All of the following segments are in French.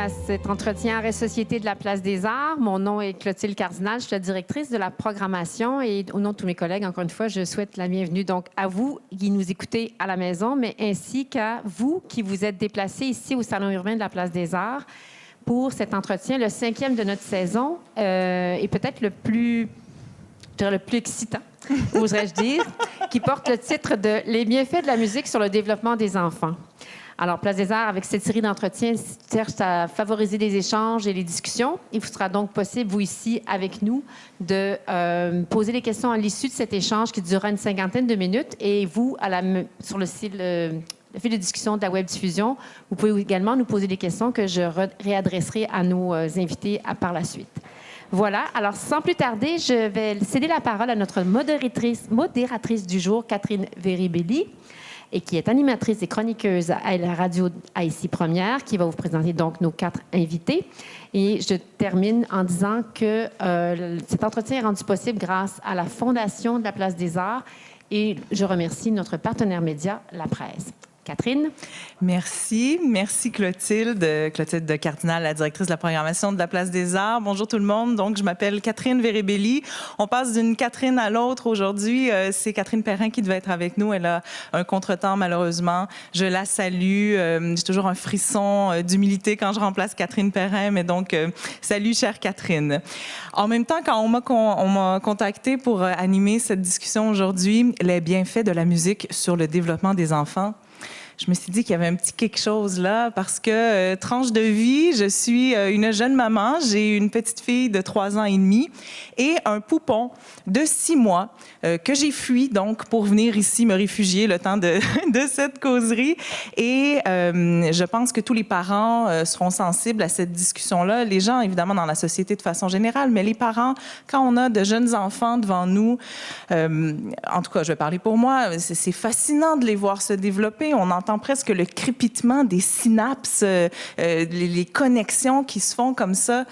à cet entretien Arrêt Société de la Place des Arts. Mon nom est Clotilde Cardinal, je suis la directrice de la programmation et au nom de tous mes collègues, encore une fois, je souhaite la bienvenue donc à vous qui nous écoutez à la maison, mais ainsi qu'à vous qui vous êtes déplacés ici au Salon urbain de la Place des Arts pour cet entretien, le 5e de notre saison et peut-être le plus excitant, oserais-je dire, qui porte le titre de « Les bienfaits de la musique sur le développement des enfants ». Alors, Place des Arts, avec cette série d'entretiens, cherche à favoriser les échanges et les discussions. Il vous sera donc possible, vous ici, avec nous, de poser des questions à l'issue de cet échange qui durera une 50aine de minutes. Et vous, sur le fil de discussion de la webdiffusion, vous pouvez également nous poser des questions que je réadresserai à nos invités par la suite. Voilà. Alors, sans plus tarder, je vais céder la parole à notre modératrice du jour, Catherine Veribelli, et qui est animatrice et chroniqueuse à la radio Haïti Première, qui va vous présenter donc nos 4 invités. Et je termine en disant que cet entretien est rendu possible grâce à la Fondation de la Place des Arts et je remercie notre partenaire média, La Presse. Catherine. Merci. Merci Clotilde. Clotilde de Cardinal, la directrice de la programmation de la Place des Arts. Bonjour tout le monde. Donc, je m'appelle Catherine Veribelli. On passe d'une Catherine à l'autre aujourd'hui. C'est Catherine Perrin qui devait être avec nous. Elle a un contretemps, malheureusement. Je la salue. J'ai toujours un frisson d'humilité quand je remplace Catherine Perrin. Mais donc, salut, chère Catherine. En même temps, quand on m'a contactée pour animer cette discussion aujourd'hui, les bienfaits de la musique sur le développement des enfants, je me suis dit qu'il y avait un petit quelque chose là parce que, tranche de vie, je suis une jeune maman, j'ai une petite fille de 3 ans et demi et un poupon de 6 mois que j'ai fui donc pour venir ici me réfugier le temps de cette causerie. Et je pense que tous les parents seront sensibles à cette discussion-là. Les gens, évidemment, dans la société de façon générale, mais les parents, quand on a de jeunes enfants devant nous, en tout cas, je vais parler pour moi, c'est fascinant de les voir se développer. On entend presque le crépitement des synapses, les connexions qui se font comme ça,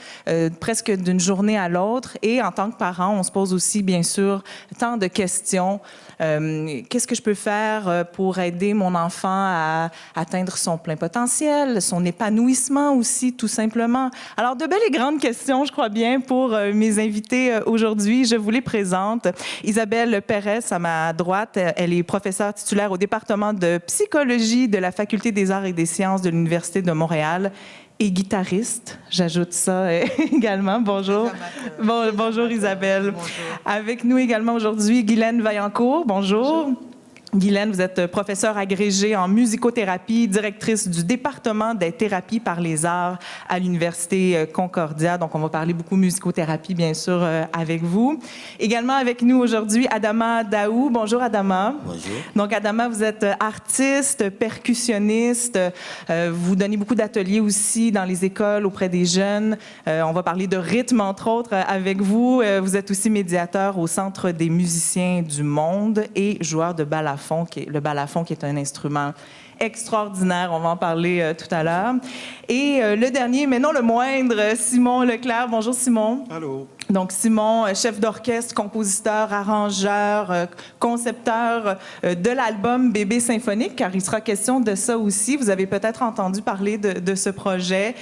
presque d'une journée à l'autre. Et en tant que parent, on se pose aussi, bien sûr, tant de questions. Qu'est-ce que je peux faire pour aider mon enfant à atteindre son plein potentiel, son épanouissement aussi, tout simplement? Alors, de belles et grandes questions, je crois bien, pour mes invités aujourd'hui. Je vous les présente. Isabelle Pérez, à ma droite, elle est professeure titulaire au département de psychologie de la Faculté des arts et des sciences de l'Université de Montréal et guitariste. J'ajoute ça également. Bonjour. Bonjour Isabelle. Bonjour. Avec nous également aujourd'hui, Guylaine Vaillancourt. Bonjour. Bonjour. Guylaine, vous êtes professeure agrégée en musicothérapie, directrice du département des thérapies par les arts à l'Université Concordia. Donc, on va parler beaucoup musicothérapie, bien sûr, avec vous. Également avec nous aujourd'hui, Adama Daou. Bonjour, Adama. Bonjour. Donc, Adama, vous êtes artiste, percussionniste. Vous donnez beaucoup d'ateliers aussi dans les écoles auprès des jeunes. On va parler de rythme, entre autres, avec vous. Vous êtes aussi médiateur au Centre des musiciens du monde et joueur de balafon, le balafon qui est un instrument extraordinaire. On va en parler tout à l'heure. Et le dernier, mais non le moindre, Simon Leclerc. Bonjour, Simon. Allô. Donc, Simon, chef d'orchestre, compositeur, arrangeur, concepteur de l'album Bébé symphonique, car il sera question de ça aussi. Vous avez peut-être entendu parler de ce projet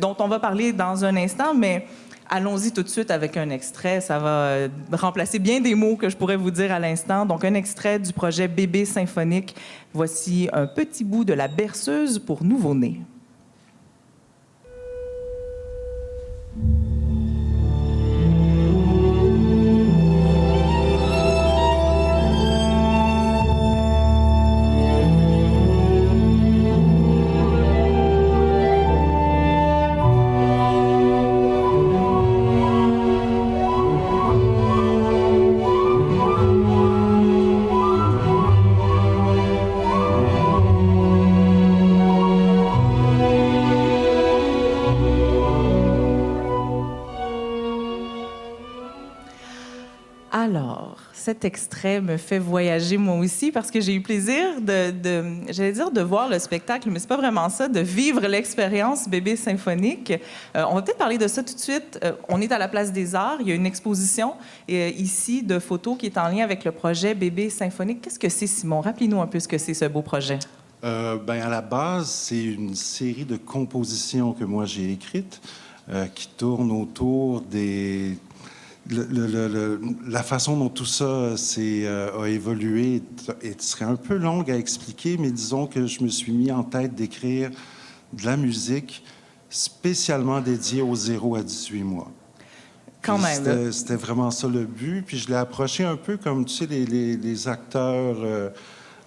dont on va parler dans un instant, mais allons-y tout de suite avec un extrait. Ça va remplacer bien des mots que je pourrais vous dire à l'instant. Donc, un extrait du projet Bébé symphonique. Voici un petit bout de la berceuse pour nouveau-nés. Alors, cet extrait me fait voyager moi aussi parce que j'ai eu plaisir de voir le spectacle, mais c'est pas vraiment ça, de vivre l'expérience Bébé symphonique. On va peut-être parler de ça tout de suite. On est à la Place des Arts. Il y a une exposition ici de photos qui est en lien avec le projet Bébé symphonique. Qu'est-ce que c'est, Simon? Rappelez-nous un peu ce que c'est, ce beau projet. À la base, c'est une série de compositions que moi j'ai écrites qui tournent autour des... la façon dont tout ça a évolué serait un peu longue à expliquer, mais disons que je me suis mis en tête d'écrire de la musique spécialement dédiée aux 0 à 18 mois. Quand même. C'était vraiment ça le but. Puis je l'ai approché un peu comme, tu sais, les acteurs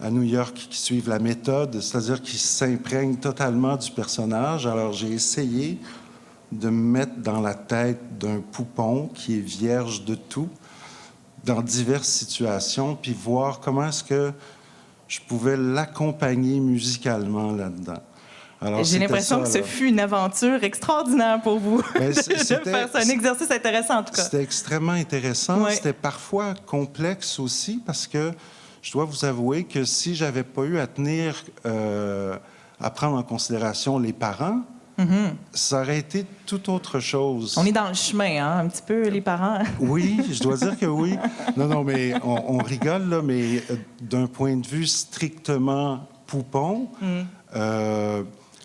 à New York qui suivent la méthode, c'est-à-dire qui s'imprègnent totalement du personnage. Alors j'ai essayé de me mettre dans la tête d'un poupon qui est vierge de tout, dans diverses situations, puis voir comment est-ce que je pouvais l'accompagner musicalement là-dedans. J'ai l'impression que ce fut une aventure extraordinaire pour vous de faire ça. Un exercice intéressant, en tout cas. C'était extrêmement intéressant. Ouais. C'était parfois complexe aussi parce que je dois vous avouer que si j'avais pas eu à prendre en considération les parents, ça aurait été tout autre chose. On est dans le chemin, hein, un petit peu, les parents. Oui, je dois dire que oui. Non, mais on rigole, là, mais d'un point de vue strictement poupon,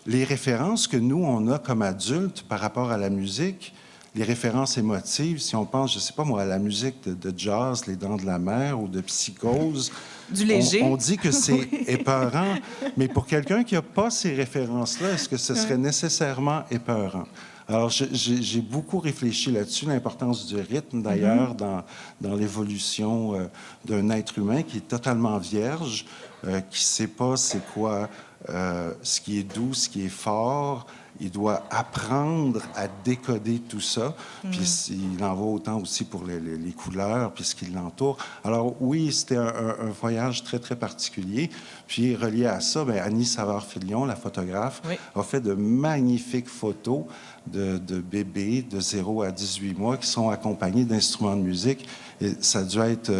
les références que nous, on a comme adultes par rapport à la musique, les références émotives, si on pense, je sais pas moi, à la musique de jazz, Les Dents de la Mer ou de Psychose, du léger. On dit que c'est épeurant, mais pour quelqu'un qui n'a pas ces références-là, est-ce que ce serait nécessairement épeurant? Alors, j'ai beaucoup réfléchi là-dessus, l'importance du rythme, d'ailleurs, dans l'évolution d'un être humain qui est totalement vierge, qui ne sait pas c'est quoi ce qui est doux, ce qui est fort. Il doit apprendre à décoder tout ça. Puis il en va autant aussi pour les couleurs, puis ce qui l'entoure. Alors oui, c'était un voyage très, très particulier. Puis relié à ça, Annie Savard-Filion, la photographe, a fait de magnifiques photos de bébés de 0 à 18 mois qui sont accompagnés d'instruments de musique. Et ça a dû être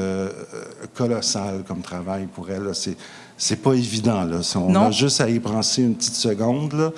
colossal comme travail pour elle. C'est pas évident, là. On a juste à y penser une petite seconde, là.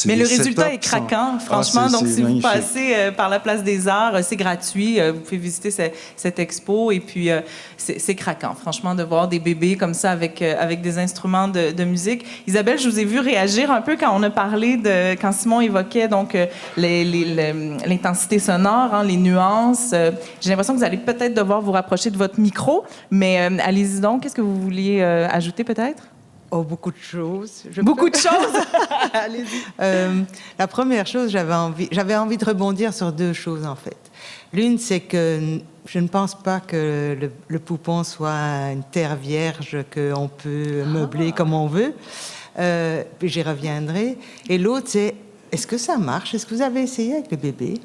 Mais le résultat est craquant, franchement. Donc, si vous passez par la Place des Arts, c'est gratuit. Vous pouvez visiter cette expo. Et puis, c'est craquant, franchement, de voir des bébés comme ça avec des instruments de musique. Isabelle, je vous ai vu réagir un peu quand on a parlé quand Simon évoquait donc l'intensité sonore, hein, les nuances. J'ai l'impression que vous allez peut-être devoir vous rapprocher de votre micro. Mais allez-y donc. Qu'est-ce que vous vouliez ajouter, peut-être? Oh, beaucoup de choses. Beaucoup de choses? Allez-y. La première chose, j'avais envie de rebondir sur deux choses, en fait. L'une, c'est que je ne pense pas que le poupon soit une terre vierge qu'on peut meubler comme on veut. Puis j'y reviendrai. Et l'autre, c'est, est-ce que ça marche? Est-ce que vous avez essayé avec le bébé?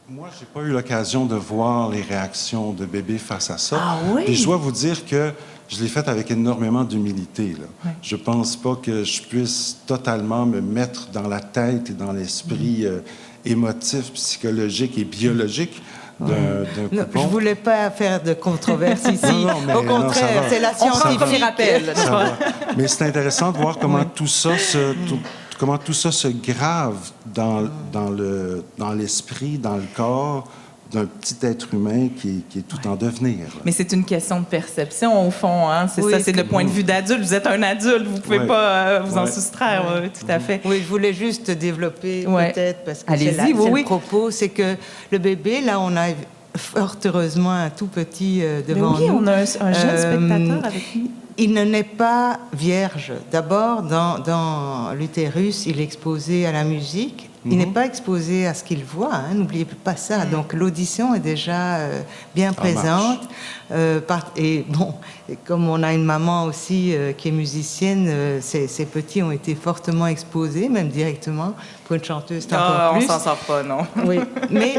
Moi, j'ai pas eu l'occasion de voir les réactions de bébés face à ça. Ah oui? Puis je dois vous dire que je l'ai fait avec énormément d'humilité. Oui. Je pense pas que je puisse totalement me mettre dans la tête et dans l'esprit émotif, psychologique et biologique d'un poupon. Je voulais pas faire de controverse ici. Non, au contraire, c'est la scientifique rappel. Mais c'est intéressant de voir comment tout ça se grave dans l'esprit, dans le corps d'un petit être humain qui est tout en devenir. Là. Mais c'est une question de perception, au fond. Hein? C'est ça, c'est le point de vue d'adulte. Vous êtes un adulte, vous ne pouvez pas vous en soustraire. Oui, tout à fait. Oui, je voulais juste développer peut-être, parce que c'est le propos, c'est que le bébé, là, on a fort heureusement un tout petit devant nous. Oui, on a un jeune spectateur avec nous. Il ne naît pas vierge. D'abord, dans l'utérus, il est exposé à la musique. Il n'est pas exposé à ce qu'il voit, hein, n'oubliez pas ça. Donc l'audition est déjà bien présente. Et bon, comme on a une maman aussi qui est musicienne, ces petits ont été fortement exposés, même directement. Pour une chanteuse, c'est encore plus. On s'en sort pas, non. Oui, mais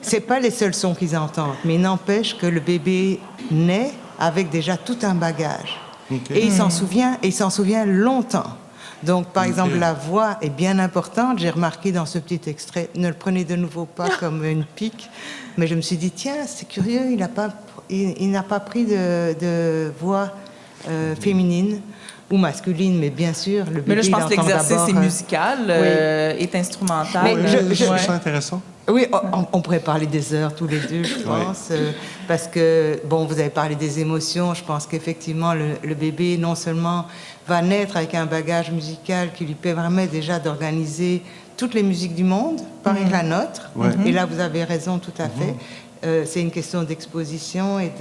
c'est pas les seuls sons qu'ils entendent. Mais il n'empêche que le bébé naît avec déjà tout un bagage. Okay. Et il s'en souvient longtemps. Donc, par exemple, la voix est bien importante. J'ai remarqué dans ce petit extrait, ne le prenez de nouveau pas comme une pique, mais je me suis dit, tiens, c'est curieux, il n'a pas pris de voix féminine ou masculine, mais bien sûr, le bébé. Mais là, je pense que l'exercice est musical, est instrumental. Mais je trouve ça intéressant. Oui, on pourrait parler des heures tous les deux, je pense, parce que, bon, vous avez parlé des émotions, je pense qu'effectivement, le bébé, non seulement va naître avec un bagage musical qui lui permet déjà d'organiser toutes les musiques du monde, pareil que la nôtre, et là, vous avez raison tout à fait, c'est une question d'exposition et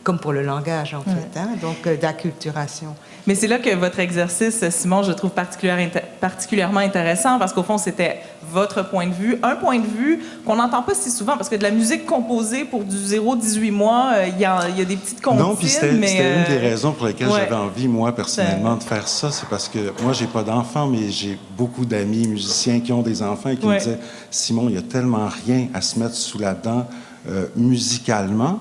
comme pour le langage, en fait, hein, donc d'acculturation. Mais c'est là que votre exercice, Simon, je trouve particulièrement intéressant parce qu'au fond, c'était votre point de vue. Un point de vue qu'on n'entend pas si souvent parce que de la musique composée pour du 0-18 mois, il y a des petites comptines. Non, puis c'était une des raisons pour lesquelles j'avais envie, moi, personnellement, de faire ça. C'est parce que moi, j'ai pas d'enfants, mais j'ai beaucoup d'amis musiciens qui ont des enfants et qui me disaient « Simon, il y a tellement rien à se mettre sous la dent musicalement. »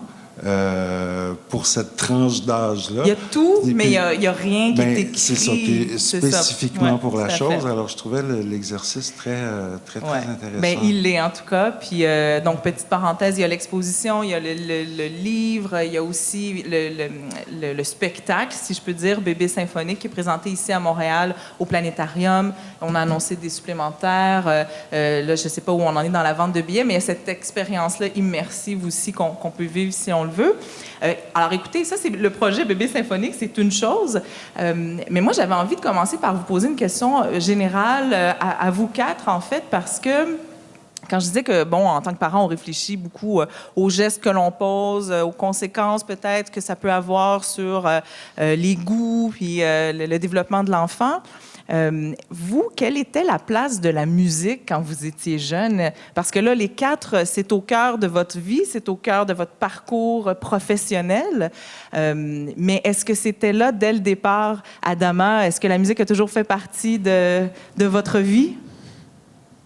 pour cette tranche d'âge-là. Il y a tout, mais il n'y a rien qui est écrit. C'est ça, spécifiquement pour la chose. Alors, je trouvais l'exercice très intéressant. Bien, il l'est, en tout cas. Puis, donc, petite parenthèse, il y a l'exposition, il y a le livre, il y a aussi le spectacle, si je peux dire, Bébé symphonique, qui est présenté ici à Montréal, au Planétarium. On a annoncé des supplémentaires. Là, je ne sais pas où on en est dans la vente de billets, mais il y a cette expérience-là immersive aussi qu'on peut vivre si on le veut. Alors, écoutez, ça, c'est le projet Bébé symphonique, c'est une chose. Mais moi, j'avais envie de commencer par vous poser une question générale à vous quatre, en fait, parce que quand je disais que, bon, en tant que parent, on réfléchit beaucoup aux gestes que l'on pose, aux conséquences peut-être que ça peut avoir sur les goûts puis le développement de l'enfant. Vous, quelle était la place de la musique quand vous étiez jeune? Parce que là, les quatre, c'est au cœur de votre vie, c'est au cœur de votre parcours professionnel. Mais est-ce que c'était là, dès le départ, Adama? Est-ce que la musique a toujours fait partie de votre vie?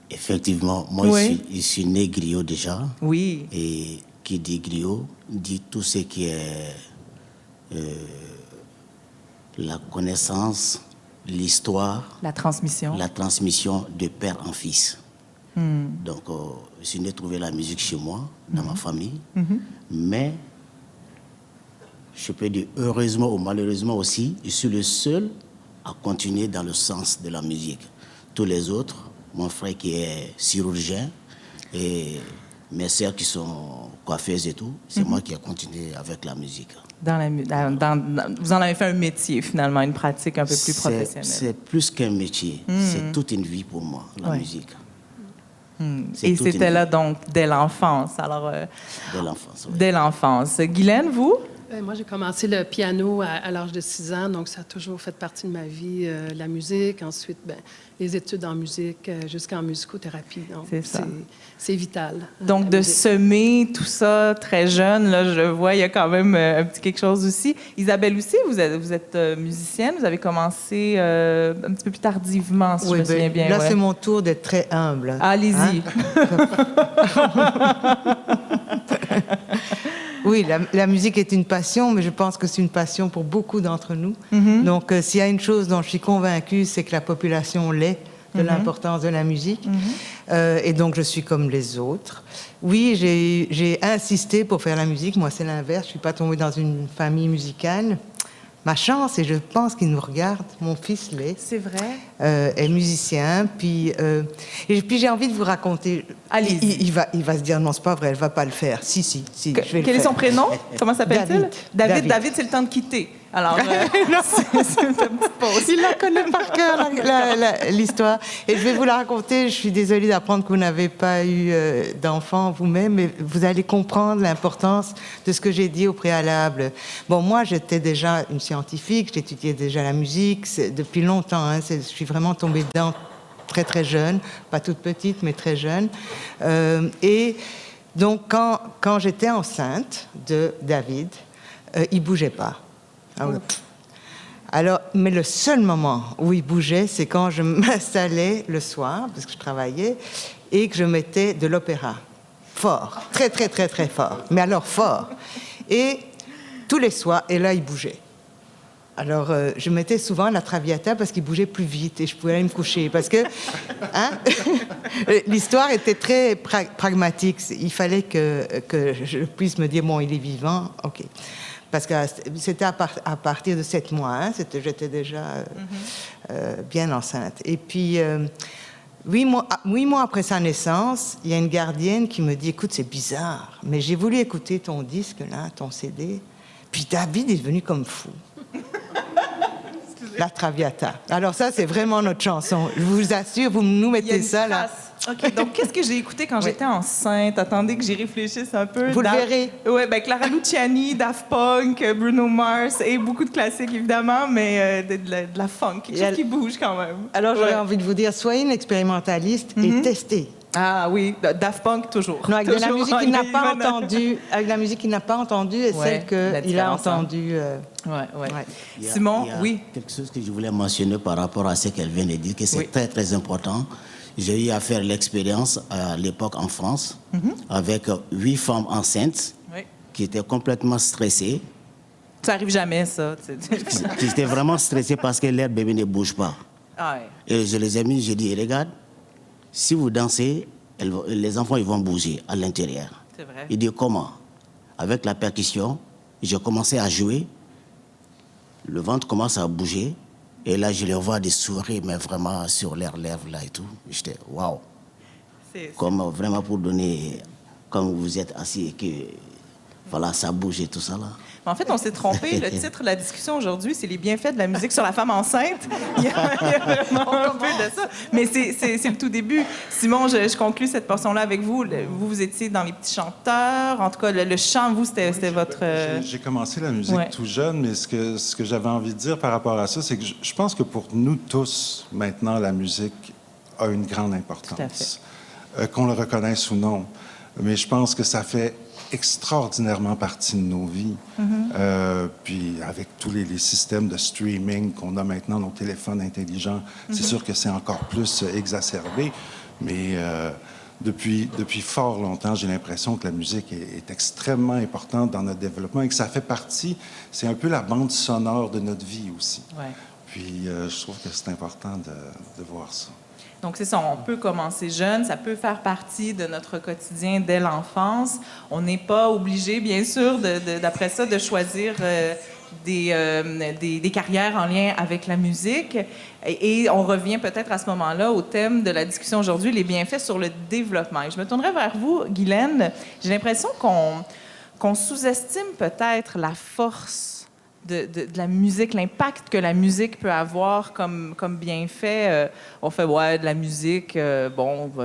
Effectivement, moi, je suis né griot déjà. Oui. Et qui dit griot dit tout ce qui est la connaissance, l'histoire, la transmission de père en fils. Donc, je suis né trouver la musique chez moi, dans ma famille. Mais, je peux dire heureusement ou malheureusement aussi, je suis le seul à continuer dans le sens de la musique. Tous les autres, mon frère qui est chirurgien et mes sœurs qui sont coiffeuses et tout, c'est moi qui ai continué avec la musique. Vous en avez fait un métier, finalement, une pratique un peu plus professionnelle. C'est plus qu'un métier. C'est toute une vie pour moi, la musique. Et c'était là, donc, dès l'enfance. Alors, dès l'enfance, oui. Dès l'enfance. Guylaine, vous? Moi, j'ai commencé le piano à l'âge de 6 ans, donc ça a toujours fait partie de ma vie, la musique. Ensuite, les études en musique jusqu'en musicothérapie. Donc, c'est vital. Donc, de semer tout ça très jeune, là, je vois, il y a quand même un petit quelque chose aussi. Isabelle aussi, vous êtes musicienne. Vous avez commencé un petit peu plus tardivement, si je me souviens bien. Là, c'est mon tour d'être très humble. Allez-y. Oui, la musique est une passion, mais je pense que c'est une passion pour beaucoup d'entre nous. Donc, s'il y a une chose dont je suis convaincue, c'est que la population l'est de l'importance de la musique. Et donc, je suis comme les autres. Oui, j'ai insisté pour faire la musique. Moi, c'est l'inverse. Je ne suis pas tombée dans une famille musicale. Ma chance, et je pense qu'il nous regarde, mon fils l'est. C'est vrai. Est musicien. Puis j'ai envie de vous raconter. Allez-y. Il va se dire non, c'est pas vrai, elle va pas le faire. Si, je vais le faire. Quel est son prénom? Comment s'appelle-t-il? David. David, c'est le temps de quitter. Alors, c'est une petite pause. Il la connaît par cœur, l'histoire. Et je vais vous la raconter. Je suis désolée d'apprendre que vous n'avez pas eu d'enfant vous-même, mais vous allez comprendre l'importance de ce que j'ai dit au préalable. Bon, moi, j'étais déjà une scientifique, j'étudiais déjà la musique depuis longtemps. Hein, je suis vraiment tombée dedans très, très jeune. Pas toute petite, mais très jeune. Et donc, quand j'étais enceinte de David, il ne bougeait pas. Alors, mais le seul moment où il bougeait, c'est quand je m'installais le soir, parce que je travaillais, et que je mettais de l'opéra. Fort. Très, très, très, très fort. Mais alors fort. Et tous les soirs, et là, il bougeait. Alors, je mettais souvent la Traviata parce qu'il bougeait plus vite et je pouvais aller me coucher. Parce que l'histoire était très pragmatique. Il fallait que je puisse me dire, bon, il est vivant, OK. Parce que c'était à partir de 7 mois. Hein, j'étais déjà bien enceinte. Et puis, 8 mois après sa naissance, il y a une gardienne qui me dit « Écoute, c'est bizarre, mais j'ai voulu écouter ton disque, là, ton CD, puis David est devenu comme fou. » La Traviata. Alors ça, c'est vraiment notre chanson. Je vous assure, vous nous mettez ça, là. OK, donc qu'est-ce que j'ai écouté quand j'étais enceinte? Attendez que j'y réfléchisse un peu. Vous le verrez. Oui, bien, Clara Luciani, Daft Punk, Bruno Mars et beaucoup de classiques, évidemment, mais de la funk, quelque chose qui bouge quand même. Alors, j'aurais envie de vous dire, soyez une expérimentaliste et testez. Ah oui, Daft Punk, toujours. Non, avec de la musique qu'il n'a pas entendue, avec la musique qu'il n'a pas entendue et celle qu'il a entendue. Simon, oui. Quelque chose que je voulais mentionner par rapport à ce qu'elle vient de dire, que c'est très, très important. J'ai eu à faire l'expérience à l'époque en France avec 8 femmes enceintes qui étaient complètement stressées. Ça arrive jamais, ça. Qui étaient vraiment stressées parce que leur bébé ne bouge pas. Et je les ai mis, j'ai dit, regarde, si vous dansez, les enfants ils vont bouger à l'intérieur. C'est vrai. Il dit comment? Avec la percussion, j'ai commencé à jouer, le ventre commence à bouger, et là je les vois des sourires, mais vraiment sur leurs lèvres là et tout. J'étais waouh! Comme vraiment pour donner, comme vous êtes assis et que voilà, ça bouge et tout ça là. En fait, on s'est trompé. Le titre de la discussion aujourd'hui, c'est les bienfaits de la musique sur la femme enceinte. Il y a vraiment un peu de ça. Mais c'est le tout début. Simon, je conclue cette portion-là avec vous. Vous étiez dans les petits chanteurs. En tout cas, le chant, vous, c'était votre... J'ai commencé la musique tout jeune, mais ce que j'avais envie de dire par rapport à ça, c'est que je pense que pour nous tous, maintenant, la musique a une grande importance. Qu'on le reconnaisse ou non. Mais je pense que ça fait extraordinairement partie de nos vies. Puis avec tous les systèmes de streaming qu'on a maintenant, nos téléphones intelligents, c'est sûr que c'est encore plus exacerbé. Mais depuis fort longtemps, j'ai l'impression que la musique est extrêmement importante dans notre développement et que ça fait partie, c'est un peu la bande sonore de notre vie aussi. Puis je trouve que c'est important de voir ça. Donc, c'est ça, on peut commencer jeune, ça peut faire partie de notre quotidien dès l'enfance. On n'est pas obligé, bien sûr, d'après ça, de choisir des carrières en lien avec la musique. Et on revient peut-être à ce moment-là au thème de la discussion aujourd'hui, les bienfaits sur le développement. Et je me tournerai vers vous, Guylaine. J'ai l'impression qu'on sous-estime peut-être la force de la musique, l'impact que la musique peut avoir comme bienfait. On fait, de la musique,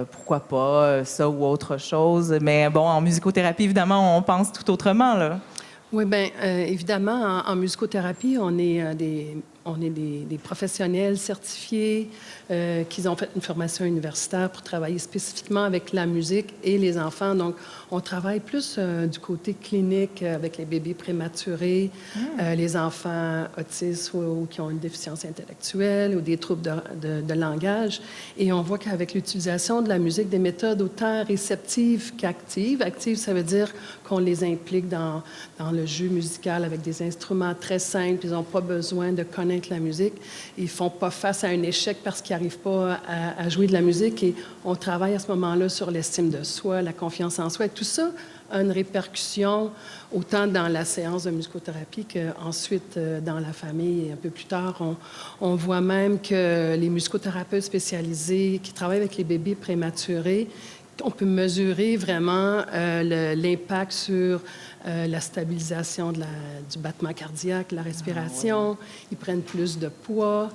pourquoi pas, ça ou autre chose. Mais bon, en musicothérapie, évidemment, on pense tout autrement, là. Oui, bien, évidemment, en musicothérapie, on est des professionnels certifiés qui ont fait une formation universitaire pour travailler spécifiquement avec la musique et les enfants. Donc, on travaille plus du côté clinique avec les bébés prématurés, les enfants autistes ou qui ont une déficience intellectuelle ou des troubles de langage. Et on voit qu'avec l'utilisation de la musique, des méthodes autant réceptives qu'actives. Actives, ça veut dire qu'on les implique dans le jeu musical avec des instruments très simples. Ils n'ont pas besoin de connaître la musique. Ils ne font pas face à un échec parce qu'ils n'arrivent pas à jouer de la musique. Et on travaille à ce moment-là sur l'estime de soi, la confiance en soi. Et tout ça a une répercussion autant dans la séance de musicothérapie qu'ensuite dans la famille. Et un peu plus tard, on voit même que les musicothérapeutes spécialisés qui travaillent avec les bébés prématurés, on peut mesurer vraiment l'impact sur la stabilisation du battement cardiaque, la respiration. Ils prennent plus de poids.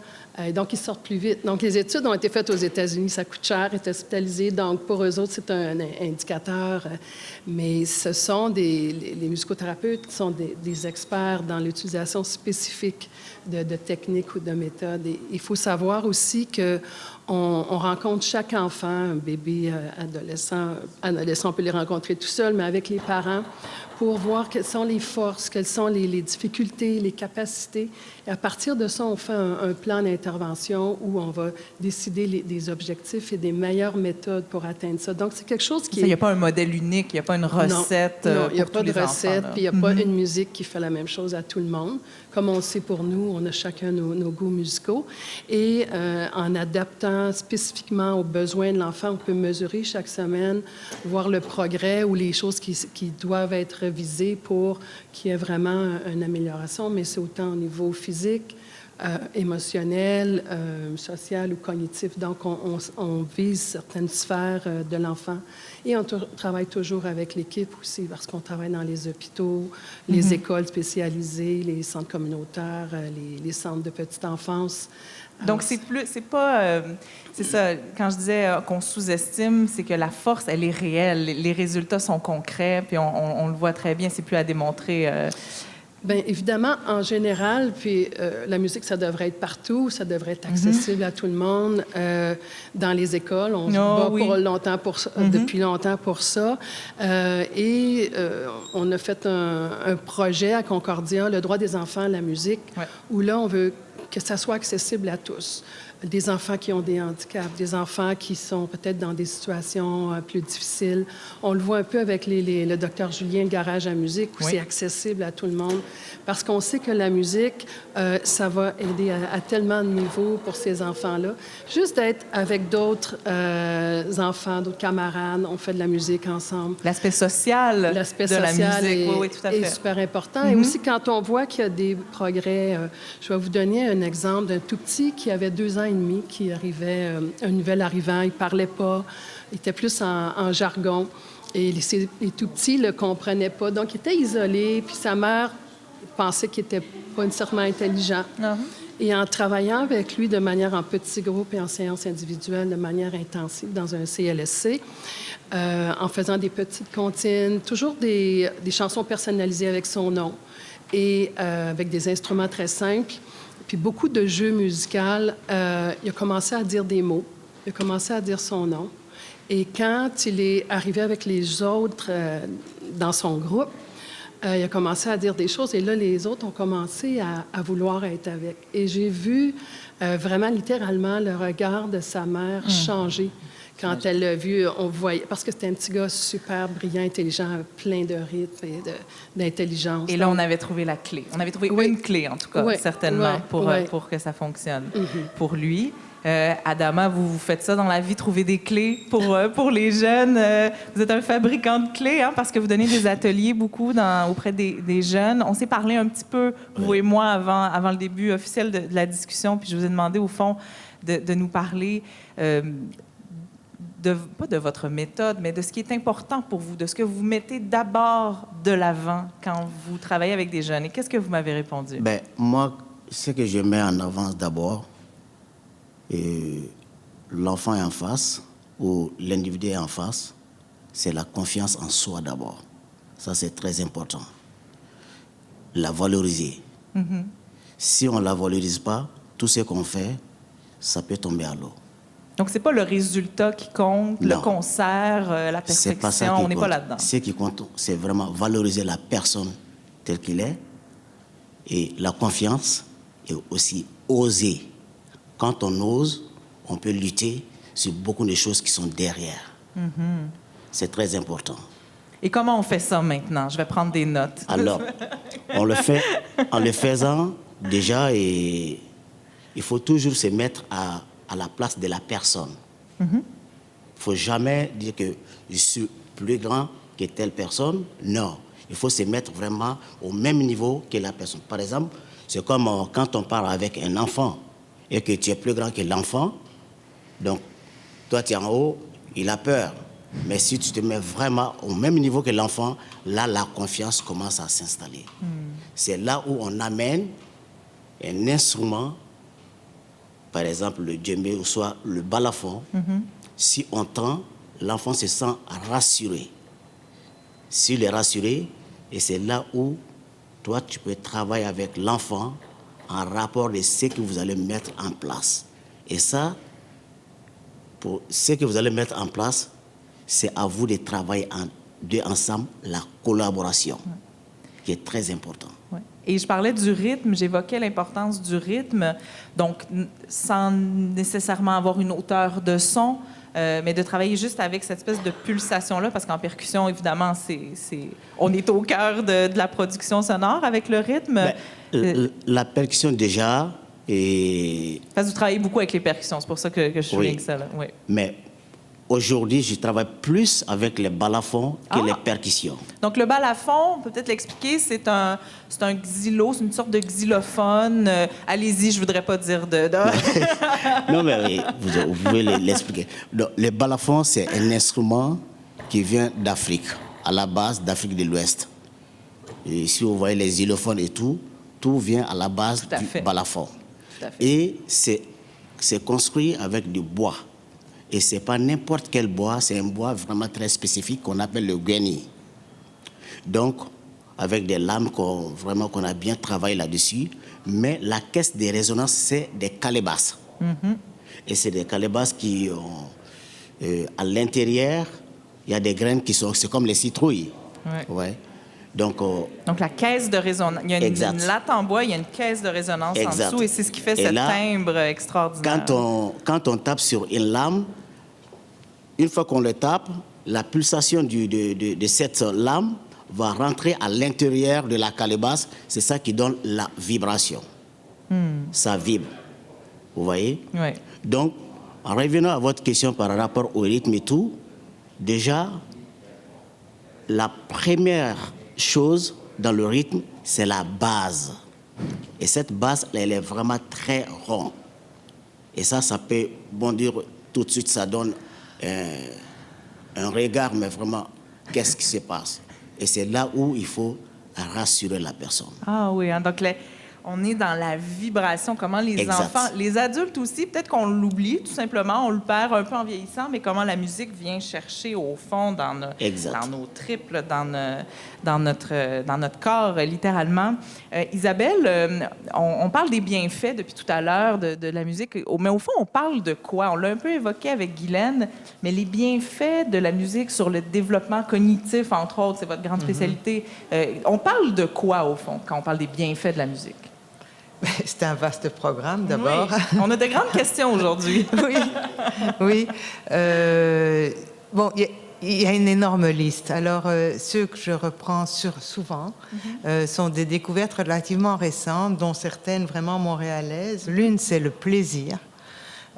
Donc, ils sortent plus vite. Donc, les études ont été faites aux États-Unis. Ça coûte cher, être hospitalisé. Donc, pour eux autres, c'est un indicateur. Mais ce sont les musicothérapeutes qui sont des experts dans l'utilisation spécifique de techniques ou de méthodes. Et il faut savoir aussi qu'on rencontre chaque enfant, un bébé, adolescent, on peut les rencontrer tout seul, mais avec les parents, pour voir quelles sont les forces, quelles sont les difficultés, les capacités. Et à partir de ça, on fait un plan d'intervention où on va décider des objectifs et des meilleures méthodes pour atteindre ça. Donc, c'est quelque chose qui... Il n'y a pas un modèle unique, il n'y a pas une recette. Non, il n'y a pas de recette, puis il n'y a pas une musique qui fait la même chose à tout le monde. Comme on le sait pour nous, on a chacun nos goûts musicaux. Et en adaptant spécifiquement aux besoins de l'enfant, on peut mesurer chaque semaine, voir le progrès ou les choses qui doivent être visées pour qu'il y ait vraiment une amélioration. Mais c'est autant au niveau physique, émotionnel, social ou cognitif. Donc, on vise certaines sphères de l'enfant. Et on travaille toujours avec l'équipe aussi, parce qu'on travaille dans les hôpitaux, les écoles spécialisées, les centres communautaires, les centres de petite enfance. Donc, c'est pas... c'est ça, quand je disais qu'on sous-estime, c'est que la force, elle est réelle. Les résultats sont concrets, puis on le voit très bien. C'est plus à démontrer... Bien, évidemment, en général, puis la musique, ça devrait être partout, ça devrait être accessible à tout le monde. Dans les écoles, on se bat depuis longtemps pour ça. Et on a fait un projet à Concordia, le droit des enfants à la musique, où là, on veut que ça soit accessible à tous. Des enfants qui ont des handicaps, des enfants qui sont peut-être dans des situations plus difficiles. On le voit un peu avec le docteur Julien Garage à musique, où c'est accessible à tout le monde, parce qu'on sait que la musique, ça va aider à tellement de niveaux pour ces enfants-là. Juste d'être avec d'autres enfants, d'autres camarades, on fait de la musique ensemble. L'aspect social de la musique, oui, tout à fait. Est super important. Et aussi, quand on voit qu'il y a des progrès, je vais vous donner un exemple d'un tout petit qui avait 2 ans et demi, qui arrivait, un nouvel arrivant, il ne parlait pas, il était plus en jargon. Et les tout petits ne le comprenaient pas. Donc, il était isolé, puis sa mère pensait qu'il n'était pas nécessairement intelligent. Et en travaillant avec lui de manière en petits groupes et en séances individuelles, de manière intensive dans un CLSC, en faisant des petites comptines, toujours des chansons personnalisées avec son nom et avec des instruments très simples, puis beaucoup de jeux musicaux, il a commencé à dire des mots, il a commencé à dire son nom. Et quand il est arrivé avec les autres dans son groupe, il a commencé à dire des choses. Et là, les autres ont commencé à vouloir être avec. Et j'ai vu vraiment littéralement le regard de sa mère changer. Quand elle l'a vu, on voyait... Parce que c'était un petit gars super brillant, intelligent, plein de rythme et d'intelligence. Et là, on avait trouvé la clé. On avait trouvé une clé, en tout cas, certainement, pour que ça fonctionne pour lui. Adama, vous faites ça dans la vie, trouver des clés pour les jeunes. Vous êtes un fabricant de clés, hein, parce que vous donnez des ateliers beaucoup auprès des jeunes. On s'est parlé un petit peu, vous et moi, avant le début officiel de la discussion, puis je vous ai demandé, au fond, de nous parler... pas de votre méthode, mais de ce qui est important pour vous, de ce que vous mettez d'abord de l'avant quand vous travaillez avec des jeunes. Et qu'est-ce que vous m'avez répondu? Bien, moi, ce que je mets en avant d'abord, l'enfant est en face, ou l'individu est en face, c'est la confiance en soi d'abord. Ça, c'est très important. La valoriser. Si on ne la valorise pas, tout ce qu'on fait, ça peut tomber à l'eau. Donc, ce n'est pas le résultat qui compte, le concert, la perfection, on n'est pas là-dedans. Ce qui compte, c'est vraiment valoriser la personne telle qu'elle est, et la confiance, et aussi oser. Quand on ose, on peut lutter sur beaucoup de choses qui sont derrière. C'est très important. Et comment on fait ça maintenant? Je vais prendre des notes. Alors, on le fait en le faisant déjà, et il faut toujours se mettre à la place de la personne. Il ne faut jamais dire que je suis plus grand que telle personne. Non, il faut se mettre vraiment au même niveau que la personne. Par exemple, c'est comme quand on parle avec un enfant et que tu es plus grand que l'enfant, donc toi tu es en haut, il a peur. Mais si tu te mets vraiment au même niveau que l'enfant, là la confiance commence à s'installer. C'est là où on amène un instrument, par exemple le djembé ou soit le balafon. Si on tend, l'enfant se sent rassuré. S'il est rassuré, et c'est là où toi tu peux travailler avec l'enfant en rapport de ce que vous allez mettre en place. Et ça, pour ce que vous allez mettre en place, c'est à vous de travailler ensemble, la collaboration, qui est très important. Ouais. Et je parlais du rythme, j'évoquais l'importance du rythme, donc sans nécessairement avoir une hauteur de son, mais de travailler juste avec cette espèce de pulsation-là, parce qu'en percussion, évidemment, on est au cœur de la production sonore avec le rythme. La percussion, déjà... Parce que vous travaillez beaucoup avec les percussions, c'est pour ça que je souligne ça. Là. Oui. Mais aujourd'hui, je travaille plus avec les balafons que les percussions. Donc, le balafon, on peut peut-être l'expliquer, c'est un xylo, c'est une sorte de xylophone. Allez-y, je voudrais pas dire de... Non, mais oui, vous pouvez l'expliquer. Le balafon, c'est un instrument qui vient d'Afrique, à la base d'Afrique de l'Ouest. Et si vous voyez les xylophones et tout vient à la base du balafon. Et c'est construit avec du bois. Et ce n'est pas n'importe quel bois, c'est un bois vraiment très spécifique qu'on appelle le guenille. Donc, avec des lames qu'on a bien travaillé là-dessus. Mais la caisse de résonance, c'est des calebasses. Et c'est des calebasses qui ont... à l'intérieur, il y a des graines qui sont... C'est comme les citrouilles. Ouais. Donc la caisse de résonance. Il y a une latte en bois, il y a une caisse de résonance en dessous, et c'est ce qui fait ce timbre extraordinaire. Quand on tape sur une lame, une fois qu'on le tape, la pulsation de cette lame va rentrer à l'intérieur de la calebasse. C'est ça qui donne la vibration. Ça vibre. Vous voyez? Oui. Donc, en revenant à votre question par rapport au rythme et tout, déjà, la première chose dans le rythme, c'est la base. Et cette base, elle est vraiment très ronde. Et ça peut bondir tout de suite, ça donne un regard, mais vraiment, qu'est-ce qui se passe? Et c'est là où il faut rassurer la personne. Ah oui, hein, donc on est dans la vibration, comment les enfants, les adultes aussi, peut-être qu'on l'oublie tout simplement, on le perd un peu en vieillissant, mais comment la musique vient chercher au fond dans nos tripes, dans notre corps, littéralement. Isabelle, on parle des bienfaits depuis tout à l'heure de la musique, mais au fond, on parle de quoi? On l'a un peu évoqué avec Guylaine, mais les bienfaits de la musique sur le développement cognitif, entre autres, c'est votre grande spécialité. On parle de quoi, au fond, quand on parle des bienfaits de la musique? C'est un vaste programme, d'abord. Oui. On a de grandes questions aujourd'hui. Oui. Bon, il y a une énorme liste. Alors, ceux que je reprends souvent sont des découvertes relativement récentes, dont certaines vraiment montréalaises. L'une, c'est le plaisir.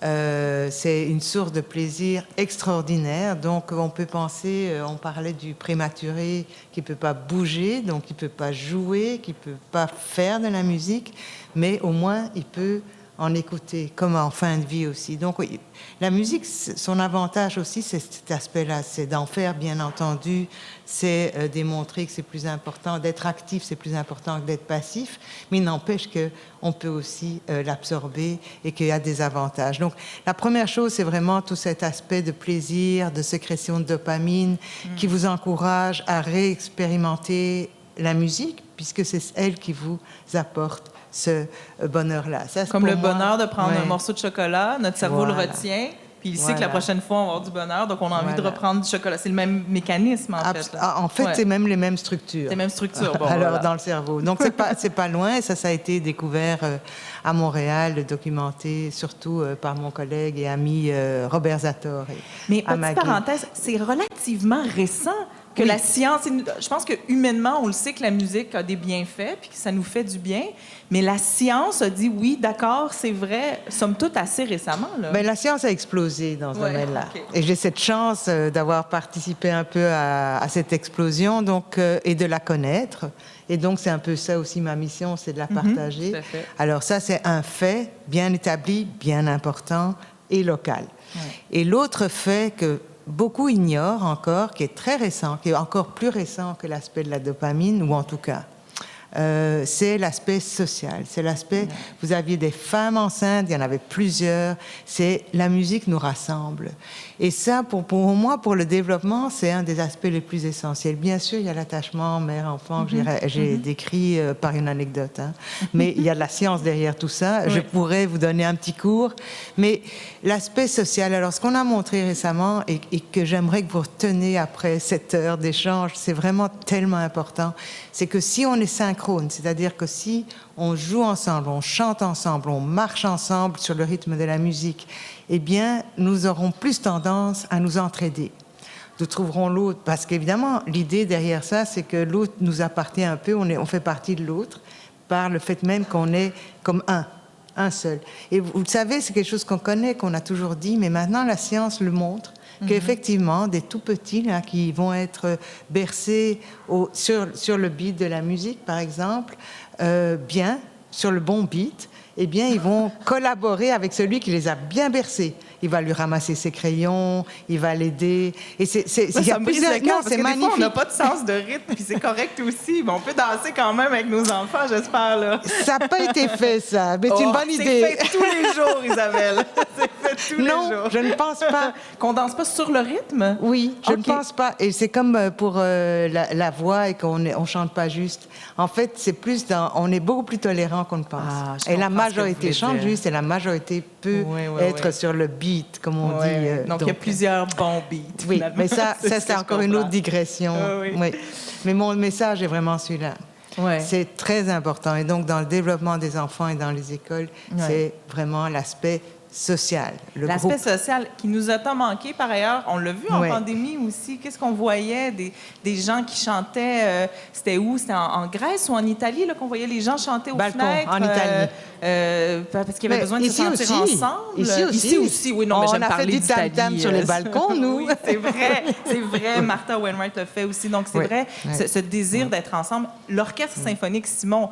C'est une source de plaisir extraordinaire. Donc, on peut penser, on parlait du prématuré qui ne peut pas bouger, donc qui ne peut pas jouer, qui ne peut pas faire de la musique, mais au moins, il peut en écouter, comme en fin de vie aussi. Donc, oui, la musique, son avantage aussi, c'est cet aspect-là. C'est d'en faire, bien entendu. C'est démontrer que c'est plus important. D'être actif, c'est plus important que d'être passif. Mais il n'empêche qu'on peut aussi l'absorber et qu'il y a des avantages. Donc, la première chose, c'est vraiment tout cet aspect de plaisir, de sécrétion de dopamine qui vous encourage à réexpérimenter la musique, puisque c'est elle qui vous apporte ce bonheur-là. Ça, comme le bonheur de prendre un morceau de chocolat, notre cerveau le retient, puis il sait que la prochaine fois, on va avoir du bonheur, donc on a envie de reprendre du chocolat. C'est le même mécanisme, en fait. En fait, c'est même les mêmes structures. C'est les mêmes structures, bon, alors, dans le cerveau. Donc, c'est pas loin, et ça a été découvert à Montréal, documenté surtout par mon collègue et ami Robert Zator. Mais petite parenthèse, c'est relativement récent que la science... Je pense que humainement, on le sait que la musique a des bienfaits puis que ça nous fait du bien, mais la science a dit oui, d'accord, c'est vrai, somme toute assez récemment. Là. Bien, la science a explosé dans ce domaine-là. Okay. Et j'ai cette chance d'avoir participé un peu à cette explosion donc, et de la connaître. Et donc, c'est un peu ça aussi ma mission, c'est de la partager. Tout à fait. Alors ça, c'est un fait bien établi, bien important et local. Et l'autre fait que beaucoup ignorent encore, qui est très récent, qui est encore plus récent que l'aspect de la dopamine, ou en tout cas, c'est l'aspect social. C'est l'aspect, vous aviez des femmes enceintes, il y en avait plusieurs, c'est la musique nous rassemble. Et ça, pour moi, pour le développement, c'est un des aspects les plus essentiels. Bien sûr, il y a l'attachement mère-enfant que j'ai décrit par une anecdote, hein. Mais il y a de la science derrière tout ça. Oui. Je pourrais vous donner un petit cours. Mais l'aspect social, alors ce qu'on a montré récemment et que j'aimerais que vous reteniez après cette heure d'échange, c'est vraiment tellement important, c'est que si on est synchrone, c'est-à-dire que si on joue ensemble, on chante ensemble, on marche ensemble sur le rythme de la musique, eh bien, nous aurons plus tendance à nous entraider. Nous trouverons l'autre, parce qu'évidemment, l'idée derrière ça, c'est que l'autre nous appartient un peu, on fait partie de l'autre, par le fait même qu'on est comme un seul. Et vous le savez, c'est quelque chose qu'on connaît, qu'on a toujours dit, mais maintenant la science le montre, qu'effectivement, des tout petits là, qui vont être bercés sur le beat de la musique, par exemple, bien, sur le bon beat, eh bien, ils vont collaborer avec celui qui les a bien bercés. Il va lui ramasser ses crayons, il va l'aider. Et Ça me brise le cœur, non, parce que c'est des fois, magnifique. on n'a pas de sens de rythme, puis c'est correct aussi. Mais on peut danser quand même avec nos enfants, j'espère, là. Ça n'a pas été fait, ça, mais c'est une bonne idée. C'est fait tous les jours, Isabelle. C'est fait tous les Non, jours. je ne pense pas. Qu'on danse pas sur le rythme? Oui, je ne Ok. pense pas. Et c'est comme pour la voix et qu'on ne chante pas juste. En fait, c'est plus on est beaucoup plus tolérant qu'on ne pense. Ah, je et la comprends ce que vous majorité voulez chante dire. juste et la majorité peut être sur le beat, comme on dit. Donc, il y a plusieurs bons beats. Oui, finalement. mais ça ce c'est que encore je une autre comprends. digression. Oui. Oui. Mais mon message est vraiment celui-là. Ouais. C'est très important. Et donc, dans le développement des enfants et dans les écoles, c'est vraiment l'aspect social. L'aspect social qui nous a tant manqué, par ailleurs, on l'a vu en Ouais. pandémie aussi. Qu'est-ce qu'on voyait? Des gens qui chantaient, c'était où? C'était en Grèce ou en Italie là, qu'on voyait les gens chanter aux Balcon, fenêtres? en Italie. Parce qu'il y avait Mais besoin de se ici sentir aussi. ensemble. Ici aussi. Oui, non, mais On j'aime a fait parler du d'Italie. tam-tam sur les balcons, nous. Oui, c'est vrai. Martha Wainwright l'a fait aussi. Donc, c'est Oui. vrai, Oui. ce désir d'être ensemble. L'Orchestre symphonique Simon,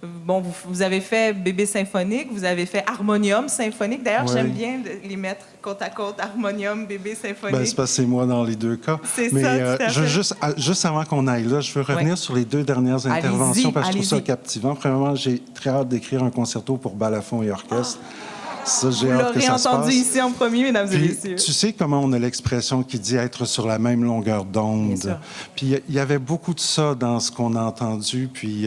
bon, vous avez fait Bébé symphonique, vous avez fait Harmonium symphonique. D'ailleurs, Oui. j'aime bien les mettre côte à côte, Harmonium, Bébé symphonique. Ben, c'est parce que c'est moi dans les deux cas. C'est Mais ça, tout à fait. juste avant qu'on aille là, je veux revenir sur les deux dernières interventions parce que je trouve ça allez-y. captivant. Premièrement, j'ai très hâte d'écrire un concerto pour balafon et orchestre. Ça, j'ai Vous hâte que l'aurez ça se entendu passe. ici en premier, mesdames et Puis, messieurs. tu sais comment on a l'expression qui dit être sur la même longueur Bien d'onde. sûr. Puis il y avait beaucoup de ça dans ce qu'on a entendu. Puis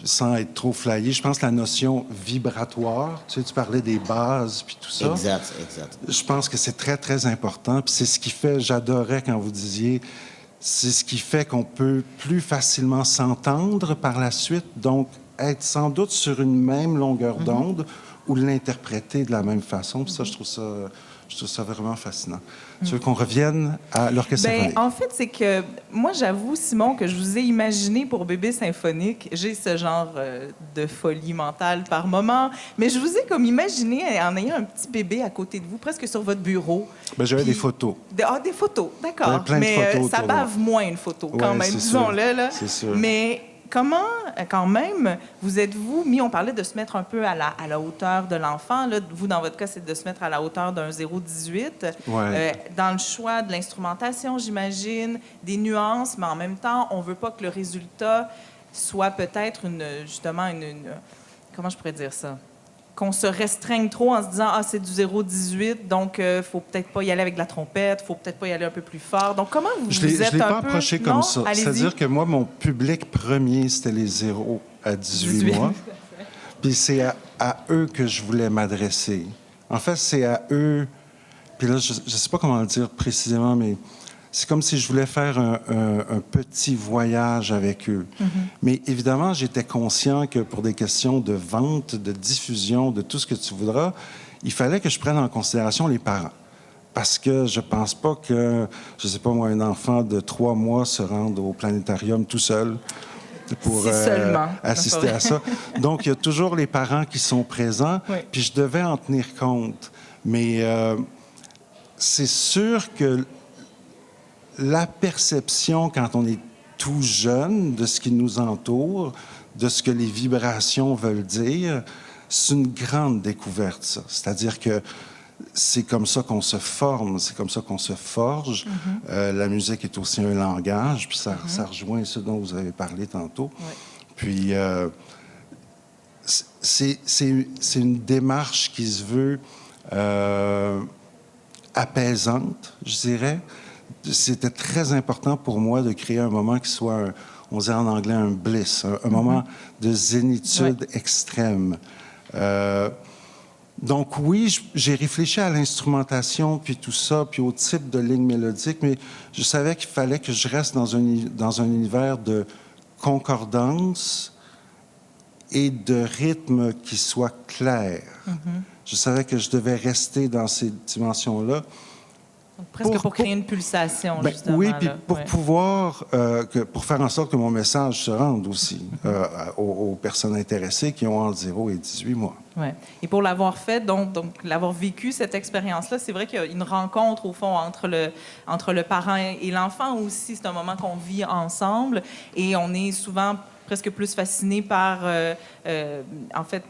sans être trop flyé, je pense que la notion vibratoire, tu sais, tu parlais des bases puis tout ça. Exact. Je pense que c'est très, très important. Puis c'est ce qui fait, j'adorais quand vous disiez, c'est ce qui fait qu'on peut plus facilement s'entendre par la suite. Donc, être sans doute sur une même longueur d'onde ou l'interpréter de la même façon. Puis ça, je trouve ça vraiment fascinant. Tu veux qu'on revienne à l'orchestre symphonique? En fait, c'est que moi, j'avoue, Simon, que je vous ai imaginé pour Bébé symphonique. J'ai ce genre de folie mentale par moment. Mais je vous ai comme imaginé en ayant un petit bébé à côté de vous, presque sur votre bureau. Ben, j'avais Puis- des photos. Des photos, d'accord. Il y avait plein de Mais photos ça autour de moi. bave moins une photo, quand Ouais, même, c'est disons-le. sûr. Là. C'est sûr. Mais comment, quand même, vous êtes-vous mis, on parlait de se mettre un peu à la hauteur de l'enfant. Là, vous, dans votre cas, c'est de se mettre à la hauteur d'un 0,18. Ouais. Dans le choix de l'instrumentation, j'imagine, des nuances, mais en même temps, on ne veut pas que le résultat soit peut-être justement une... Comment je pourrais dire ça? Qu'on se restreigne trop en se disant « Ah, c'est du 0,18, donc il faut peut-être pas y aller avec la trompette, faut peut-être pas y aller un peu plus fort. » Donc, comment vous Je vous ne êtes l'ai un pas peu... approché Non? comme ça. Allez-y. C'est-à-dire que moi, mon public premier, c'était les 0 à 18 18. mois. Puis c'est à eux que je voulais m'adresser. En fait, c'est à eux... Puis là, je ne sais pas comment le dire précisément, mais c'est comme si je voulais faire un petit voyage avec eux. Mais évidemment, j'étais conscient que pour des questions de vente, de diffusion, de tout ce que tu voudras, il fallait que je prenne en considération les parents. Parce que je pense pas que, je sais pas moi, un enfant de 3 mois se rende au planétarium tout seul pour Si seulement. assister à ça. Donc, il y a toujours les parents qui sont présents, Oui. puis je devais en tenir compte. Mais c'est sûr que la perception, quand on est tout jeune, de ce qui nous entoure, de ce que les vibrations veulent dire, c'est une grande découverte, ça. C'est-à-dire que c'est comme ça qu'on se forme, c'est comme ça qu'on se forge. La musique est aussi un langage, puis ça rejoint ce dont vous avez parlé tantôt. Oui. Puis c'est une démarche qui se veut apaisante, je dirais. C'était très important pour moi de créer un moment qui soit, on dirait en anglais, un bliss, un moment de zénitude extrême. Donc oui, j'ai réfléchi à l'instrumentation, puis tout ça, puis au type de ligne mélodique, mais je savais qu'il fallait que je reste dans un univers de concordance et de rythme qui soit clair. Je savais que je devais rester dans ces dimensions-là. Presque pour créer une pulsation, Ben, justement. oui, puis là. pour Ouais. pouvoir, pour faire en sorte que mon message se rende aussi aux personnes intéressées qui ont entre 0 et 18 mois. Ouais. Et pour l'avoir fait, donc l'avoir vécu, cette expérience-là, c'est vrai qu'il y a une rencontre, au fond, entre le parent et l'enfant aussi. C'est un moment qu'on vit ensemble et on est souvent presque plus fasciné par... en fait,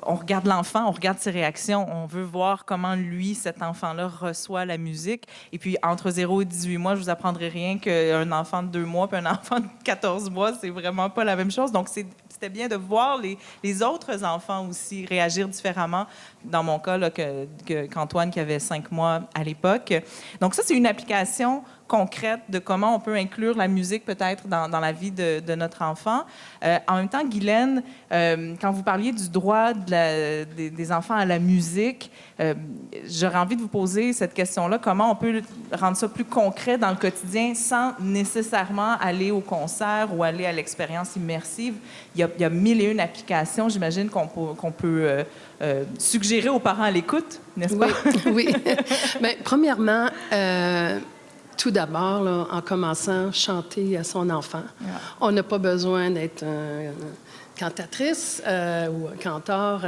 on regarde l'enfant, on regarde ses réactions, on veut voir comment lui, cet enfant-là, reçoit la musique. Et puis, entre 0 et 18 mois, je vous apprendrai rien qu'un enfant de 2 mois puis un enfant de 14 mois, c'est vraiment pas la même chose. Donc, c'était bien de voir les autres enfants aussi réagir différemment. Dans mon cas, là, qu'Antoine, qui avait 5 mois à l'époque. Donc, ça, c'est une application concrète de comment on peut inclure la musique peut-être dans la vie de notre enfant. En même temps, Guylaine, quand vous parliez du droit des enfants à la musique, j'aurais envie de vous poser cette question-là. Comment on peut rendre ça plus concret dans le quotidien sans nécessairement aller au concert ou aller à l'expérience immersive? Il y a 1001 applications, j'imagine, qu'on peut suggérer aux parents à l'écoute, n'est-ce pas? Oui. Bien, premièrement, tout d'abord, là, en commençant à chanter à son enfant, on n'a pas besoin d'être cantatrice ou un canteur.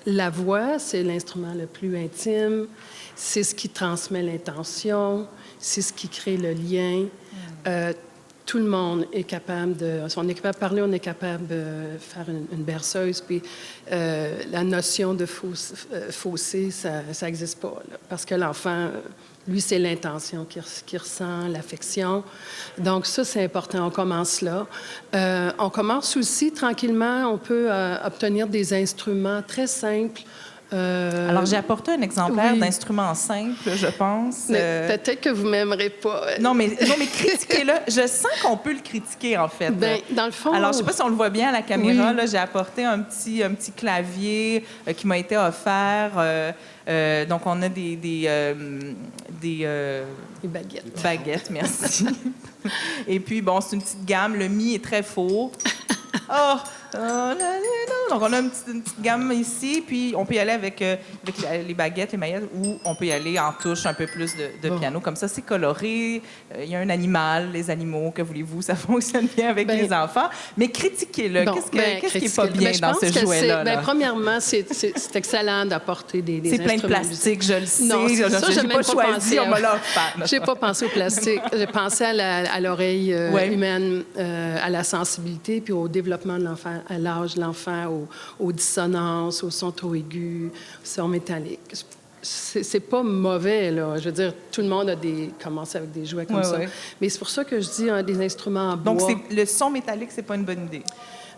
La voix, c'est l'instrument le plus intime. C'est ce qui transmet l'intention. C'est ce qui crée le lien. Tout le monde est capable de... Si on est capable de parler, on est capable de faire une berceuse. Puis la notion de fossé, ça n'existe pas. Là, parce que l'enfant, lui, c'est l'intention qu'il ressent, l'affection. Donc ça, c'est important. On commence là. On commence aussi, tranquillement, on peut obtenir des instruments très simples. Alors, j'ai apporté un exemplaire oui. d'instrument simple, je pense. Peut-être que vous m'aimerez pas. Non, mais critiquez-le. Je sens qu'on peut le critiquer, en fait. Bien, dans le fond... Alors, je ne sais pas si on le voit bien à la caméra. Oui. Là, j'ai apporté un petit clavier qui m'a été offert. Donc, on a des baguettes. Baguettes, merci. Et puis, bon, c'est une petite gamme. Le mi est très faux. Oh! Donc, on a une petite gamme ici, puis on peut y aller avec les baguettes, les maillettes, ou on peut y aller en touche un peu plus de piano. Comme ça, c'est coloré. Il y a un animal, les animaux, que voulez-vous, ça fonctionne bien avec les enfants. Mais critiquez-le. Bon, Qu'est-ce qui n'est pas bien dans ce jouet-là? Premièrement, c'est excellent d'apporter des c'est instruments. plein de plastique, je le sais. Non, ça, je n'ai pas choisi, on me l'a offert. J'ai pas pensé au plastique. J'ai pensé à l'oreille humaine, à la sensibilité, puis au développement de l'enfant, à l'âge de l'enfant, aux dissonances, aux sons trop aigus, aux sons métalliques. C'est pas mauvais, là. Je veux dire, tout le monde a commencé avec des jouets comme ça. Mais c'est pour ça que je dis des instruments en bois. Donc, le son métallique, c'est pas une bonne idée?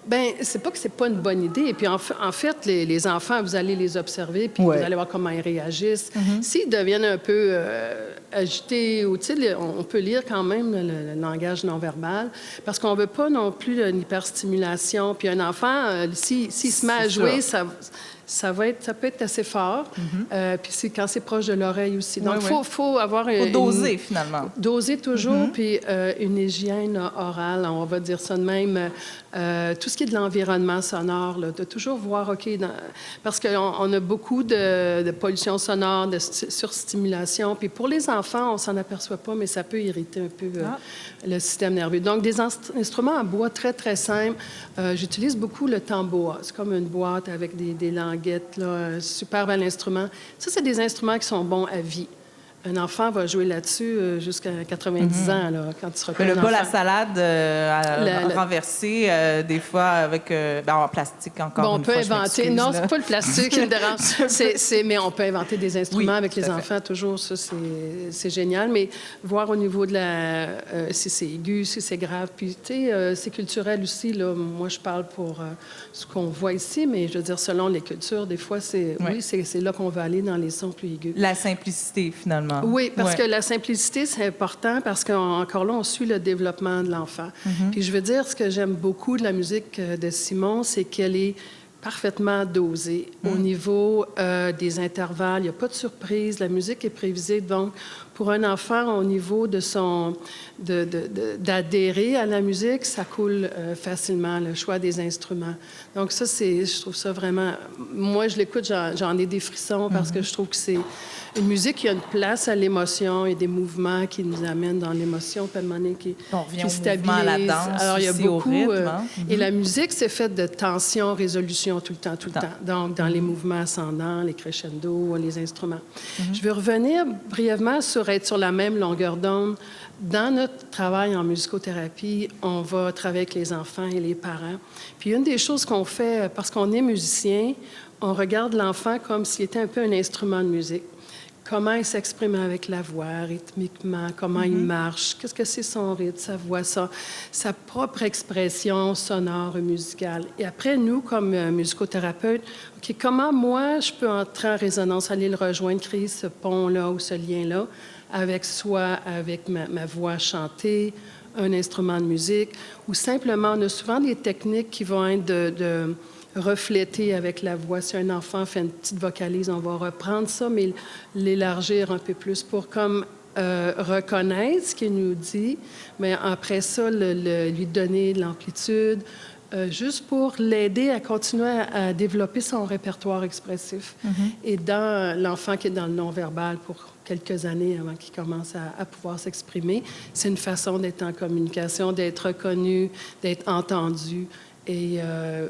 Bien, c'est pas que c'est pas une bonne idée. Et puis, en fait, les enfants, vous allez les observer, puis vous allez voir comment ils réagissent. S'ils deviennent un peu agités, ou, tu sais, on peut lire quand même le langage non-verbal, parce qu'on veut pas non plus une hyperstimulation. Puis un enfant, s'il se met à jouer, ça peut être assez fort. Puis c'est quand c'est proche de l'oreille aussi. Donc, il faut avoir... Il faut doser, finalement. Doser toujours, puis une hygiène orale, on va dire ça de même. Tout ce qui est de l'environnement sonore, là, de toujours voir, OK, parce qu'on a beaucoup de pollution sonore, de surstimulation. Puis pour les enfants, on s'en aperçoit pas, mais ça peut irriter un peu le système nerveux. Donc, des instruments en bois très, très simples. J'utilise beaucoup le tambour. C'est comme une boîte avec des languettes, là, super bel instrument. Ça, c'est des instruments qui sont bons à vie. Un enfant va jouer là-dessus jusqu'à 90 ans, là, quand il sera Mais le un bol à enfant. salade renversé, des fois avec en plastique encore. Bon, on une peut fois, je inventer. m'excuse, Non, là. c'est pas le plastique qui me dérange. Mais on peut inventer des instruments avec tout les à fait. enfants, toujours. Ça, c'est génial. Mais voir au niveau de si c'est aigu, si c'est grave. Puis, tu sais, c'est culturel aussi. Là. Moi, je parle pour ce qu'on voit ici, mais je veux dire, selon les cultures, des fois, c'est là qu'on va aller dans les sons plus aigus. La simplicité, finalement. Oui, parce que la simplicité, c'est important parce qu'encore là, on suit le développement de l'enfant. Puis je veux dire, ce que j'aime beaucoup de la musique de Simon, c'est qu'elle est parfaitement dosée au niveau des intervalles. Il n'y a pas de surprise. La musique est prévisible, donc pour un enfant, au niveau de d'adhérer à la musique, ça coule facilement, le choix des instruments. Donc ça, je trouve ça vraiment... Moi, je l'écoute, j'en ai des frissons parce que je trouve que c'est une musique qui a une place à l'émotion et des mouvements qui nous amènent dans l'émotion, puis à un moment donné qui stabilise. À la danse, alors, il y a aussi, beaucoup... au rythme, hein? Et la musique, c'est faite de tension, résolution tout le temps. Donc, dans les mouvements ascendants, les crescendo, les instruments. Je veux revenir brièvement sur être sur la même longueur d'onde. Dans notre travail en musicothérapie, on va travailler avec les enfants et les parents. Puis une des choses qu'on fait, parce qu'on est musicien, on regarde l'enfant comme s'il était un peu un instrument de musique. Comment il s'exprime avec la voix, rythmiquement, comment il marche, qu'est-ce que c'est son rythme, sa voix, sa propre expression sonore et musicale. Et après, nous, comme musicothérapeutes, OK, comment moi, je peux entrer en résonance, aller le rejoindre, créer ce pont-là ou ce lien-là avec ma voix chantée, un instrument de musique, ou simplement, on a souvent des techniques qui vont être de refléter avec la voix. Si un enfant fait une petite vocalise, on va reprendre ça, mais l'élargir un peu plus pour comme reconnaître ce qu'il nous dit, mais après ça, lui donner de l'amplitude, juste pour l'aider à continuer à développer son répertoire expressif. Et dans l'enfant qui est dans le non-verbal pour quelques années avant qu'il commence à pouvoir s'exprimer, c'est une façon d'être en communication, d'être reconnu, d'être entendu. Et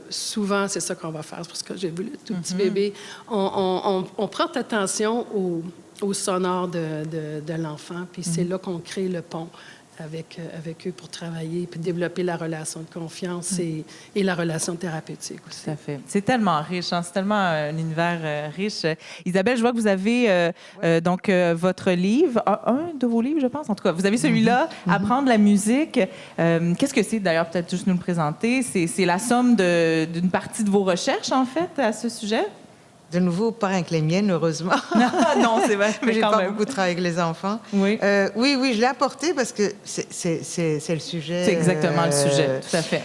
souvent, c'est ça qu'on va faire. Parce que j'ai vu le tout petit bébé. On prête attention au sonore de l'enfant, puis c'est là qu'on crée le pont avec eux pour travailler, puis développer la relation de confiance et la relation thérapeutique aussi. Tout à fait. C'est tellement riche, hein? C'est tellement un univers riche. Isabelle, je vois que vous avez donc votre livre, un de vos livres, je pense. En tout cas, vous avez celui-là, Apprendre la musique. Qu'est-ce que c'est, d'ailleurs, peut-être juste nous le présenter? C'est la somme d'une partie de vos recherches, en fait, à ce sujet? De nouveau, pas avec les miennes, heureusement. Non, c'est vrai, mais j'ai quand pas même. beaucoup travaillé avec les enfants. Oui. Oui, je l'ai apporté parce que c'est le sujet. C'est exactement le sujet, tout à fait.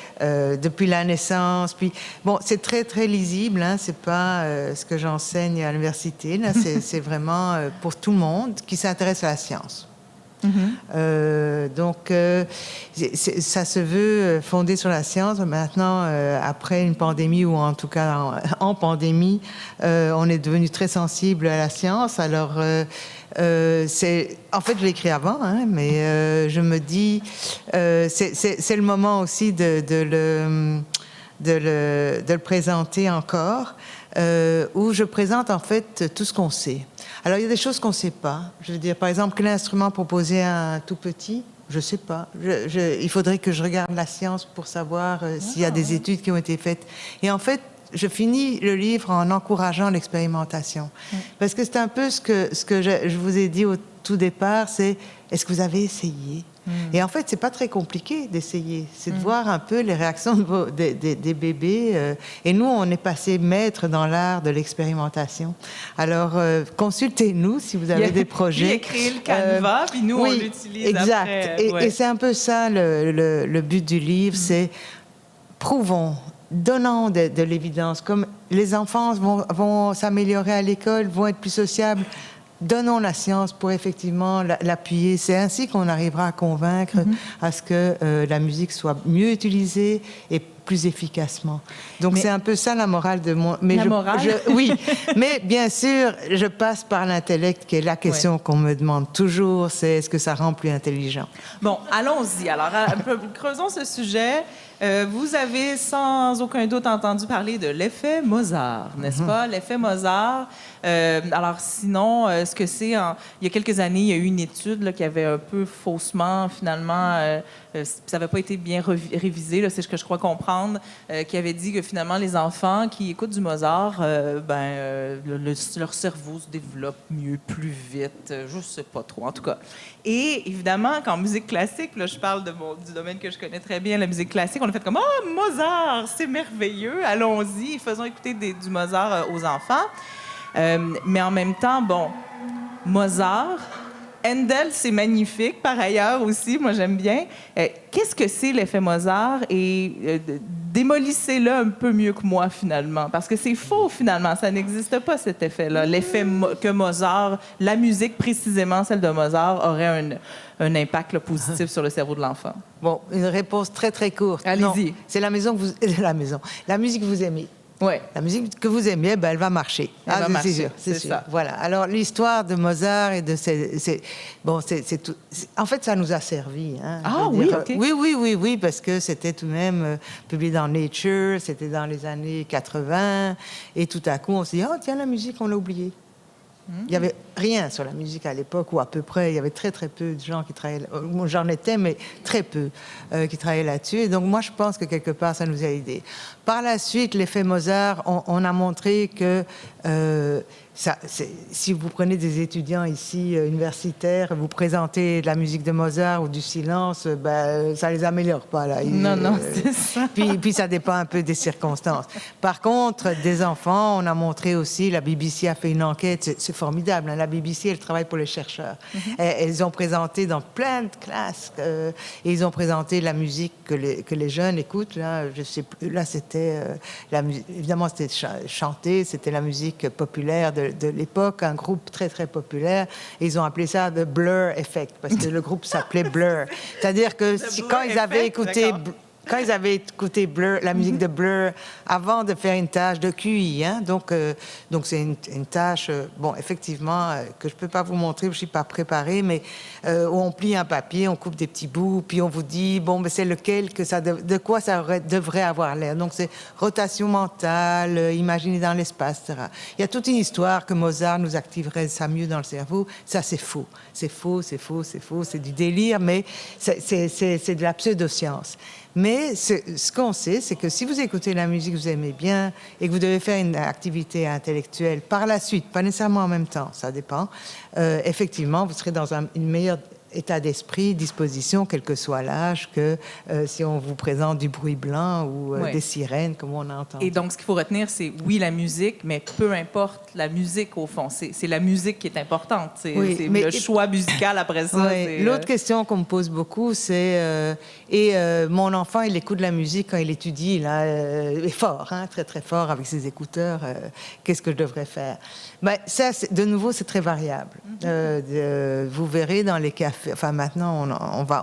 Depuis la naissance. Puis, bon, c'est très, très lisible. Hein, c'est pas ce que j'enseigne à l'université. Là, c'est vraiment pour tout le monde qui s'intéresse à la science. Donc, ça se veut fondé sur la science. Maintenant, après une pandémie, ou en tout cas en pandémie, on est devenu très sensible à la science. Alors, en fait, je l'ai écrit avant, hein, mais je me dis, c'est le moment aussi de le présenter encore, où je présente en fait tout ce qu'on sait. Alors, il y a des choses qu'on ne sait pas. Je veux dire, par exemple, quel instrument proposer à un tout petit? Je ne sais pas. Il faudrait que je regarde la science pour savoir s'il y a des études qui ont été faites. Et en fait, je finis le livre en encourageant l'expérimentation. Parce que c'est un peu ce que je vous ai dit au tout départ, c'est est-ce que vous avez essayé? Et en fait, c'est pas très compliqué d'essayer. C'est de voir un peu les réactions des bébés. Et nous, on est passé maître dans l'art de l'expérimentation. Alors, consultez-nous si vous avez des projets. Lui a créé le canevas, puis nous, on l'utilise exact. après. Et c'est un peu ça le but du livre, c'est prouvons, donnons de l'évidence. Comme les enfants vont s'améliorer à l'école, vont être plus sociables, donnons la science pour effectivement l'appuyer. C'est ainsi qu'on arrivera à convaincre à ce que la musique soit mieux utilisée et plus efficacement. Donc, c'est un peu ça la morale de mon... Mais morale? Oui, mais bien sûr, je passe par l'intellect, qui est la question qu'on me demande toujours, c'est est-ce que ça rend plus intelligent? Bon, allons-y. Alors, creusons ce sujet. Vous avez sans aucun doute entendu parler de l'effet Mozart, n'est-ce pas? L'effet Mozart. Alors, sinon, ce que c'est... il y a quelques années, il y a eu une étude là, qui avait un peu faussement, finalement... ça n'avait pas été bien révisé, là, c'est ce que je crois comprendre, qui avait dit que finalement, les enfants qui écoutent du Mozart, leur cerveau se développe mieux, plus vite, je ne sais pas trop, en tout cas. Et évidemment, qu'en musique classique, là, je parle du domaine que je connais très bien, la musique classique, on a fait comme « Oh, Mozart, c'est merveilleux, allons-y, faisons écouter du Mozart aux enfants. » Mais en même temps, bon, Mozart... Handel, c'est magnifique, par ailleurs aussi, moi j'aime bien. Qu'est-ce que c'est l'effet Mozart et démolissez-le un peu mieux que moi, finalement. Parce que c'est faux, finalement. Ça n'existe pas, cet effet-là. L'effet que Mozart, la musique, précisément celle de Mozart, aurait un impact là, positif sur le cerveau de l'enfant. Bon, une réponse très, très courte. Allez-y. Non, c'est la maison que vous... La musique que vous aimez. Oui. La musique que vous aimez, ben, elle va marcher. Elle va marcher, C'est sûr, c'est sûr. ça. Voilà. Alors, l'histoire de Mozart et de c'est tout. En fait, ça nous a servi. Hein, Ah je veux oui, dire. OK. Oui, parce que c'était tout de même publié dans Nature, c'était dans les années 80, et tout à coup, on s'est dit, oh, tiens, la musique, on l'a oubliée. Il n'y avait rien sur la musique à l'époque, ou à peu près. Il y avait très, très peu de gens qui travaillaient. J'en étais, mais très peu qui travaillaient là-dessus. Et donc, moi, je pense que quelque part, ça nous a aidés. Par la suite, l'effet Mozart, on a montré que si vous prenez des étudiants ici, universitaires, vous présentez de la musique de Mozart ou du silence, ben, ça les améliore pas, là. Non, c'est ça. Puis ça dépend un peu des circonstances. Par contre, des enfants, on a montré aussi, la BBC a fait une enquête, c'est formidable, hein, la BBC, elle travaille pour les chercheurs. Elles ont présenté dans plein de classes, et ils ont présenté la musique que les jeunes écoutent, là, je sais plus, là c'était, évidemment c'était chanté, c'était la musique populaire de l'époque, un groupe très, très populaire, et ils ont appelé ça The Blur Effect, parce que le groupe s'appelait Blur. C'est-à-dire que quand ils avaient écouté... Quand ils avaient écouté Blur, la musique de Blur, avant de faire une tâche de QI, hein, donc c'est une tâche, bon, effectivement, que je peux pas vous montrer, je suis pas préparée, mais où on plie un papier, on coupe des petits bouts, puis on vous dit, bon, mais c'est lequel que ça, de quoi ça devrait avoir l'air. Donc c'est rotation mentale, imaginer dans l'espace, etc. Il y a toute une histoire que Mozart nous activerait ça mieux dans le cerveau. Ça, c'est faux. C'est faux, c'est faux, c'est faux, c'est du délire, mais c'est de la pseudoscience. Mais ce qu'on sait, c'est que si vous écoutez la musique que vous aimez bien et que vous devez faire une activité intellectuelle par la suite, pas nécessairement en même temps, ça dépend, effectivement, vous serez dans une meilleure état d'esprit, disposition, quel que soit l'âge, que si on vous présente du bruit blanc ou des sirènes, comme on entend. Et donc, ce qu'il faut retenir, c'est, oui, la musique, mais peu importe la musique, au fond. C'est la musique qui est importante. C'est le choix musical après ça. Oui. L'autre question qu'on me pose beaucoup, c'est... mon enfant, il écoute de la musique quand il étudie, là, est fort, hein, très, très fort, avec ses écouteurs. Qu'est-ce que je devrais faire? Ben, ça, de nouveau, c'est très variable. Vous verrez dans les cafés, enfin maintenant,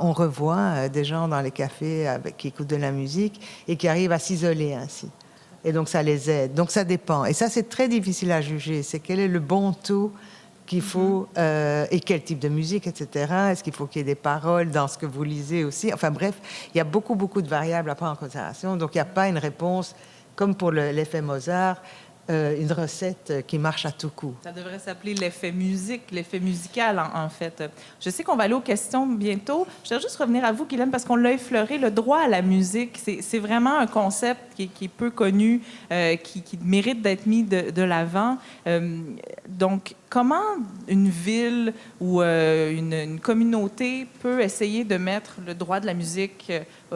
on revoit des gens dans les cafés qui écoutent de la musique et qui arrivent à s'isoler ainsi. Et donc, ça les aide. Donc, ça dépend. Et ça, c'est très difficile à juger. C'est quel est le bon taux qu'il faut, et quel type de musique, etc. Est-ce qu'il faut qu'il y ait des paroles dans ce que vous lisez aussi? Enfin bref, il y a beaucoup, beaucoup de variables à prendre en considération. Donc, il n'y a pas une réponse, comme pour l'effet Mozart, une recette qui marche à tout coup. Ça devrait s'appeler l'effet musique, l'effet musical, en fait. Je sais qu'on va aller aux questions bientôt. Je voudrais juste revenir à vous, Guylaine, parce qu'on l'a effleuré. Le droit à la musique, c'est vraiment un concept qui est peu connu, qui mérite d'être mis de l'avant. Donc, comment une ville ou une communauté peut essayer de mettre le droit de la musique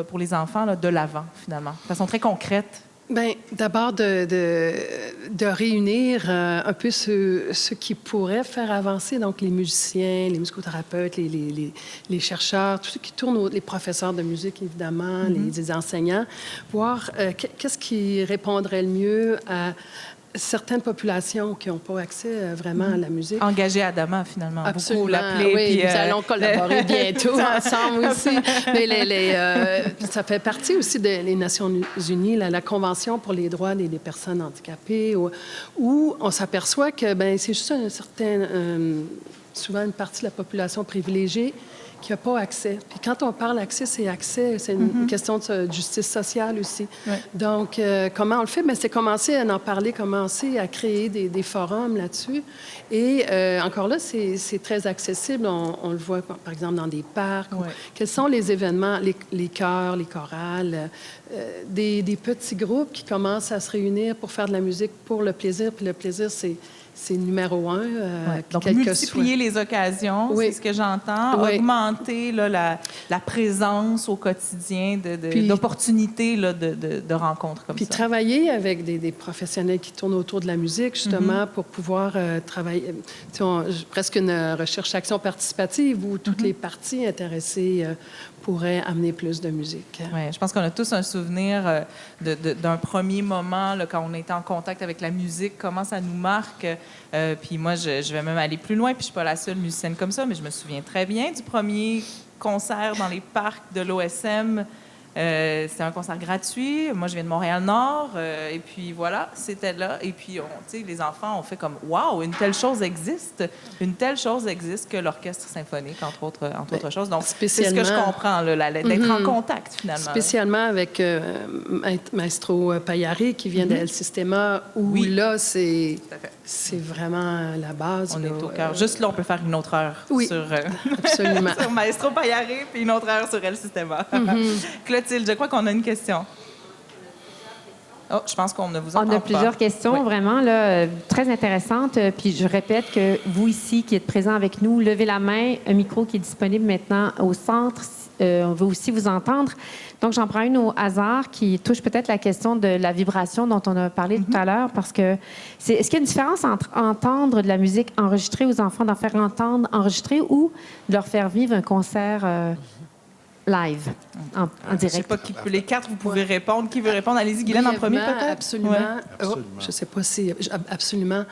pour les enfants là, de l'avant, finalement, de façon très concrète? Bien, d'abord, de réunir un peu ceux qui pourraient faire avancer, donc les musiciens, les musicothérapeutes, les chercheurs, tous ceux qui tournent, les professeurs de musique, évidemment, les enseignants, voir qu'est-ce qui répondrait le mieux à certaines populations qui n'ont pas accès vraiment à la musique. Engager Adama, finalement. Absolument. Beaucoup l'appeler. Oui, puis, nous allons collaborer bientôt ensemble aussi. Mais ça fait partie aussi des Nations Unies, la Convention pour les droits des personnes handicapées, où on s'aperçoit que c'est juste souvent une partie de la population privilégiée qui n'a pas accès. Puis quand on parle accès, c'est une question de justice sociale aussi. Ouais. Donc, comment on le fait? Bien, c'est commencer à en parler, commencer à créer des forums là-dessus. Et encore là, c'est très accessible. On le voit, par exemple, dans des parcs. Ouais. Quels sont les événements, les chœurs, les chorales, des petits groupes qui commencent à se réunir pour faire de la musique pour le plaisir. Puis le plaisir, c'est numéro un. Donc, multiplier les occasions, c'est ce que j'entends. Oui. Augmenter là, la présence au quotidien d'opportunités de rencontres comme ça. Puis travailler avec des professionnels qui tournent autour de la musique, justement, pour pouvoir travailler. Presque une recherche-action participative où toutes les parties intéressées pourrait amener plus de musique. Ouais, je pense qu'on a tous un souvenir d'un premier moment là, quand on était en contact avec la musique, comment ça nous marque. Puis moi, je vais même aller plus loin, puis je suis pas la seule musicienne comme ça, mais je me souviens très bien du premier concert dans les parcs de l'OSM. C'était un concert gratuit. Moi, je viens de Montréal-Nord. Et puis, voilà, c'était là. Et puis, les enfants ont fait comme « Wow, une telle chose existe! Une telle chose existe que l'orchestre symphonique, entre autres choses. » Donc, c'est ce que je comprends, là, d'être en contact, finalement. Spécialement avec Maestro Payari, qui vient de El Sistema, où là, c'est vraiment la base. On là, est au cœur. Juste là, on peut faire une autre heure sur, absolument. sur Maestro Payari, puis une autre heure sur El Sistema. Clotilde, je crois qu'on a une question. Oh, je pense qu'on ne vous entend pas. On a plusieurs questions, vraiment, là, très intéressantes. Puis je répète que vous ici, qui êtes présents avec nous, levez la main, un micro qui est disponible maintenant au centre. On veut aussi vous entendre. Donc, j'en prends une au hasard qui touche peut-être la question de la vibration dont on a parlé tout à l'heure, parce que est-ce qu'il y a une différence entre entendre de la musique enregistrée aux enfants, d'en faire entendre enregistrée, ou de leur faire vivre un concert live, en direct? Je ne sais pas qui peut les quatre, vous pouvez répondre. Qui veut répondre? Allez-y, Guylaine, en premier, peut-être? Absolument. Ouais. Oh, je ne sais pas si... Absolument.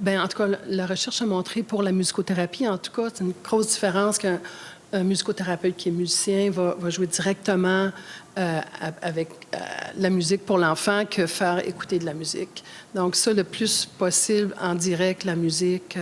Bien, en tout cas, la recherche a montré pour la musicothérapie, en tout cas, c'est une grosse différence qu'un musicothérapeute qui est musicien va jouer directement avec la musique pour l'enfant que faire écouter de la musique. Donc, ça, le plus possible, en direct, la musique,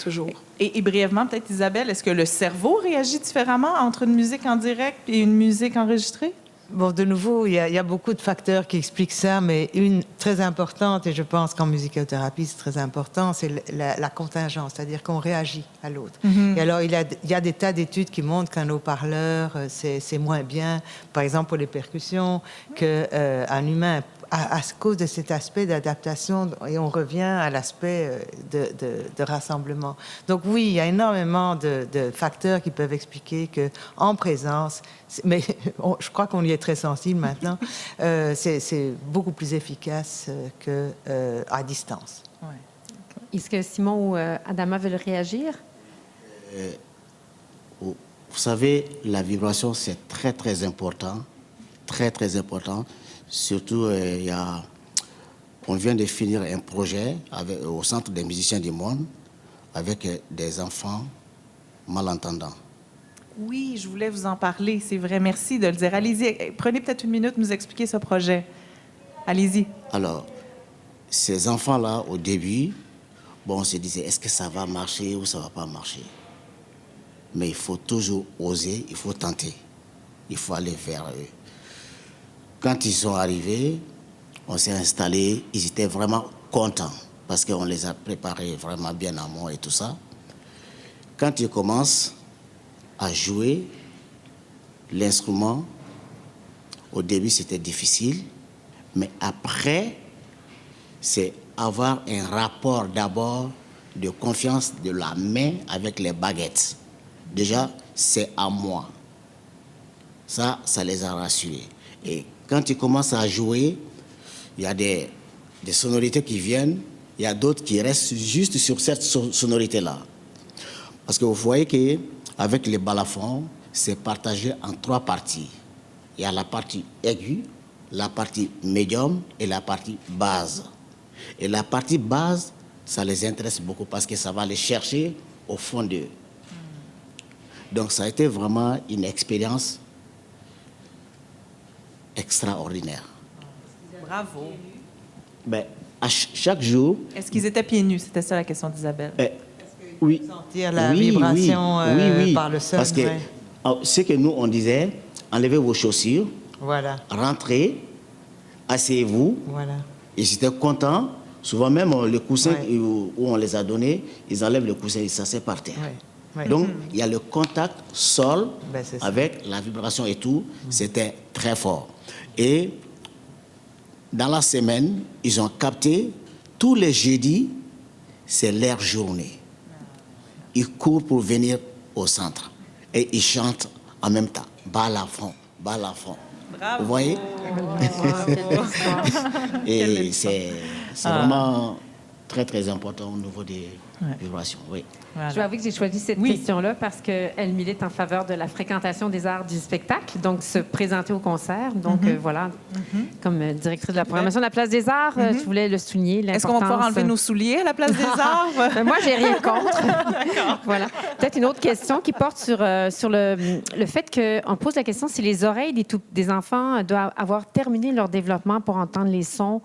toujours. Et brièvement, peut-être, Isabelle, est-ce que le cerveau réagit différemment entre une musique en direct et une musique enregistrée? Bon, de nouveau, il y a beaucoup de facteurs qui expliquent ça, mais une très importante, et je pense qu'en musicothérapie, c'est très important, c'est la contingence, c'est-à-dire qu'on réagit à l'autre. Et alors, il y a des tas d'études qui montrent qu'un haut-parleur, c'est moins bien, par exemple pour les percussions, qu'un humain, à cause de cet aspect d'adaptation, et on revient à l'aspect de rassemblement. Donc oui, il y a énormément de facteurs qui peuvent expliquer qu'en présence, mais je crois qu'on y est très sensible maintenant, c'est beaucoup plus efficace qu'à distance. Ouais. Est-ce que Simon ou Adama veulent réagir? Vous savez, la vibration, c'est très, très important. Très, très important. Surtout, on vient de finir un projet au Centre des musiciens du monde avec des enfants malentendants. Oui, je voulais vous en parler, c'est vrai. Merci de le dire. Allez-y, prenez peut-être une minute nous expliquer ce projet. Allez-y. Alors, ces enfants-là, au début, on se disait, est-ce que ça va marcher ou ça ne va pas marcher? Mais il faut toujours oser, il faut tenter. Il faut aller vers eux. Quand ils sont arrivés, on s'est installés, ils étaient vraiment contents parce qu'on les a préparés vraiment bien en amont et tout ça. Quand ils commencent à jouer l'instrument, au début c'était difficile, mais après, c'est avoir un rapport d'abord de confiance de la main avec les baguettes. Déjà, c'est à moi. Ça les a rassurés. Et quand ils commencent à jouer, il y a des sonorités qui viennent, il y a d'autres qui restent juste sur cette sonorité-là. Parce que vous voyez qu'avec les balafons, c'est partagé en 3 parties. Il y a la partie aiguë, la partie médium et la partie basse. Et la partie basse, ça les intéresse beaucoup parce que ça va les chercher au fond d'eux. Donc ça a été vraiment une expérience extraordinaire. Bravo. Ben, à chaque jour... Est-ce qu'ils étaient pieds nus? C'était ça la question d'Isabelle. Oui. Sentir la vibration par le son. Parce que ce que nous, on disait, enlevez vos chaussures, voilà. Rentrez, asseyez-vous. Voilà. Ils étaient contents. Souvent même, le coussin où on les a donnés, ils enlèvent le coussin et ça s'est par terre. Ouais. Donc, il y a le contact sol avec la vibration et tout. C'était très fort. Et dans la semaine, ils ont capté, tous les jeudis, c'est leur journée. Ils courent pour venir au centre. Et ils chantent en même temps. Balafon, balafon. Bravo. Vous voyez? Et c'est vraiment très, très important au niveau des vibrations. Oui. Voilà. Je dois avouer que j'ai choisi cette Oui. question-là parce qu'elle milite en faveur de la fréquentation des arts du spectacle, donc se présenter au concert. Donc, voilà, comme directrice de la programmation de la Place des Arts, je voulais le souligner, l'importance... Est-ce qu'on va pouvoir enlever nos souliers à la place des arbres? Ben, moi, j'ai rien contre. Voilà. Peut-être une autre question qui porte sur le fait qu'on pose la question si les oreilles des enfants doivent avoir terminé leur développement pour entendre les sons,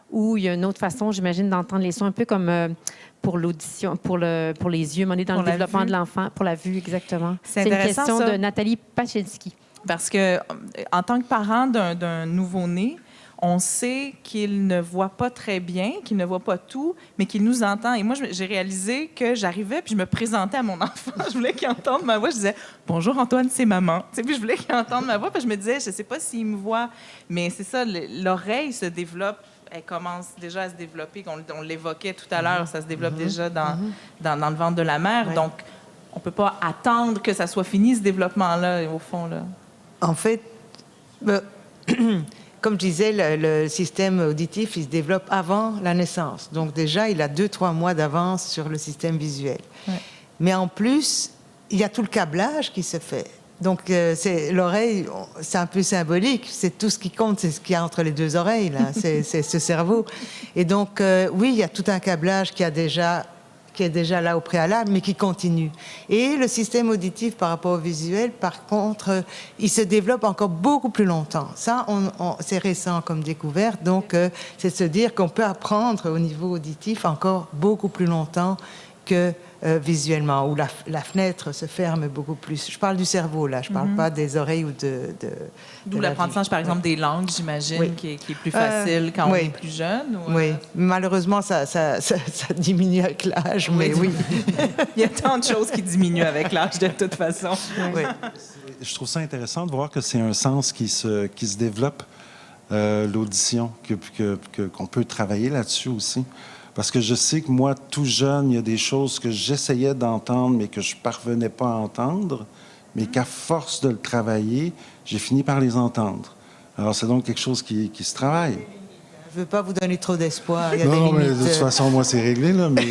ou il y a une autre façon, j'imagine, d'entendre les sons, un peu comme pour l'audition, pour les yeux, mais on est dans Pour le la développement vue. de l'enfant, pour la vue, exactement. C'est une intéressant, question ça. de Nathalie Pachelski. Parce que, en tant que parent d'un nouveau-né, on sait qu'il ne voit pas très bien, qu'il ne voit pas tout, mais qu'il nous entend. Et moi, j'ai réalisé que j'arrivais puis je me présentais à mon enfant. Je voulais qu'il entende ma voix. Je disais « Bonjour Antoine, c'est maman ». Tu sais, puis je voulais qu'il entende ma voix. Puis je me disais « Je ne sais pas s'il me voit ». Mais c'est ça, l'oreille se développe. Elle commence déjà à se développer. On l'évoquait tout à l'heure, ça se développe déjà dans le ventre de la mère. Ouais. Donc, on ne peut pas attendre que ça soit fini, ce développement-là, au fond. Là. En fait, comme je disais, le système auditif, il se développe avant la naissance. Donc déjà, il a 2-3 mois d'avance sur le système visuel. Ouais. Mais en plus, il y a tout le câblage qui se fait. Donc, l'oreille, c'est un peu symbolique. C'est tout ce qui compte, c'est ce qu'il y a entre les deux oreilles, là. C'est ce cerveau. Et donc, oui, il y a tout un câblage qui est déjà là au préalable, mais qui continue. Et le système auditif par rapport au visuel, par contre, il se développe encore beaucoup plus longtemps. Ça, c'est récent comme découverte. Donc, c'est de se dire qu'on peut apprendre au niveau auditif encore beaucoup plus longtemps que visuellement, où la fenêtre se ferme beaucoup plus. Je parle du cerveau, là. Je ne parle pas des oreilles ou D'où de la l'apprentissage, vue. par exemple, des langues, j'imagine, Oui. qui est plus facile quand on oui. est plus jeune. Ou, Oui, malheureusement, ça diminue avec l'âge, mais oui. Il y a tant de choses qui diminuent avec l'âge, de toute façon. Oui. Je trouve ça intéressant de voir que c'est un sens qui se développe, l'audition, qu'on peut travailler là-dessus aussi. Parce que je sais que moi, tout jeune, il y a des choses que j'essayais d'entendre, mais que je ne parvenais pas à entendre, mais qu'à force de le travailler, j'ai fini par les entendre. Alors, c'est donc quelque chose qui se travaille. Je ne veux pas vous donner trop d'espoir. Il y a Non, des mais de limites. toute façon, moi, c'est réglé, là, mais...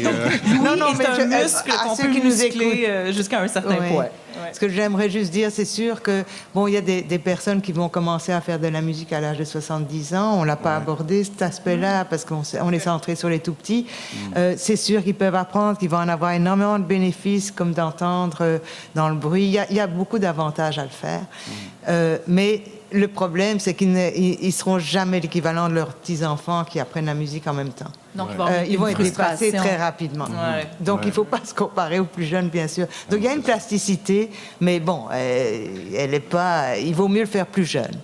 Non, non, mais c'est un muscle à qu'on ceux peut qui nous muscler jusqu'à un certain Oui. point. Ce que j'aimerais juste dire, c'est sûr que, bon, il y a des personnes qui vont commencer à faire de la musique à l'âge de 70 ans. On ne l'a pas abordé, cet aspect-là, parce qu'on est centré sur les tout-petits. C'est sûr qu'ils peuvent apprendre, qu'ils vont en avoir énormément de bénéfices, comme d'entendre dans le bruit. Il y a beaucoup d'avantages à le faire. Mais le problème, c'est qu'ils ne seront jamais l'équivalent de leurs petits-enfants qui apprennent la musique en même temps. Donc, Ils vont être dépassés très rapidement. Ouais. Donc, il ne faut pas se comparer aux plus jeunes, bien sûr. Donc, il y a une plasticité, mais bon, elle est pas... Il vaut mieux le faire plus jeune.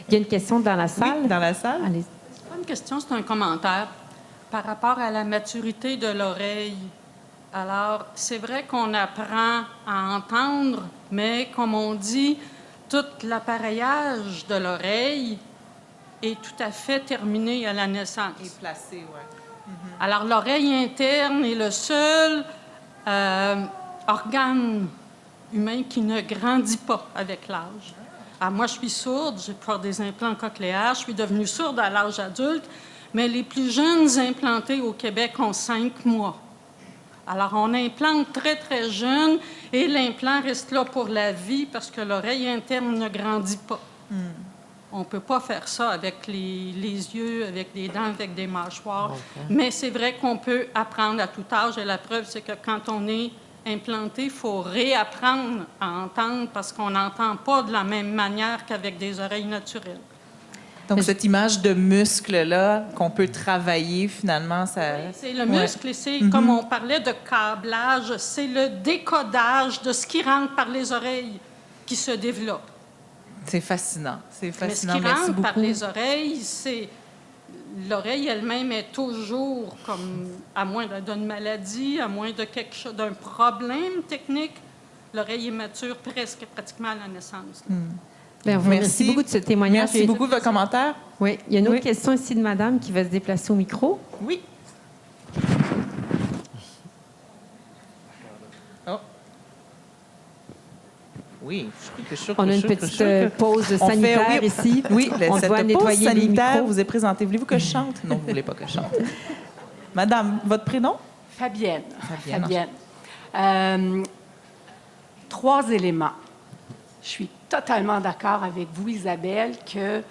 Il y a une question dans la salle. Oui, dans la salle. Allez. C'est pas une question, c'est un commentaire par rapport à la maturité de l'oreille. Alors, c'est vrai qu'on apprend à entendre, mais comme on dit, tout l'appareillage de l'oreille est tout à fait terminé à la naissance. Et placé, oui. Alors, l'oreille interne est le seul organe humain qui ne grandit pas avec l'âge. Alors, moi, je suis sourde, j'ai pris des implants cochléaires, je suis devenue sourde à l'âge adulte, mais les plus jeunes implantés au Québec ont 5 mois. Alors, on implante très, très jeune et l'implant reste là pour la vie parce que l'oreille interne ne grandit pas. On ne peut pas faire ça avec les yeux, avec des dents, avec des mâchoires. Mais c'est vrai qu'on peut apprendre à tout âge. Et la preuve, c'est que quand on est implanté, il faut réapprendre à entendre parce qu'on n'entend pas de la même manière qu'avec des oreilles naturelles. Donc, cette image de muscle-là qu'on peut travailler, finalement, ça... C'est le muscle et c'est, comme on parlait de câblage, c'est le décodage de ce qui rentre par les oreilles qui se développe. C'est fascinant. C'est Mais ce fascinant. qui Merci rentre beaucoup. par les oreilles, c'est... L'oreille elle-même est toujours comme, à moins d'une maladie, à moins de quelque chose, d'un problème technique, l'oreille est mature pratiquement à la naissance. Bien, vous remercie beaucoup de ce témoignage. Merci beaucoup de votre commentaire. Oui, il y a une autre Oui. question ici de madame qui va se déplacer au micro. Oui. Oh. Oui, je suis sûre On a une petite pause sanitaire ici. Oui, on cette doit pause nettoyer les sanitaire micros. vous est présentée. Voulez-vous que je chante? Non, vous ne voulez pas que je chante. Madame, votre prénom? Fabienne. Fabienne. 3 éléments. Je suis totalement d'accord avec vous, Isabelle, que,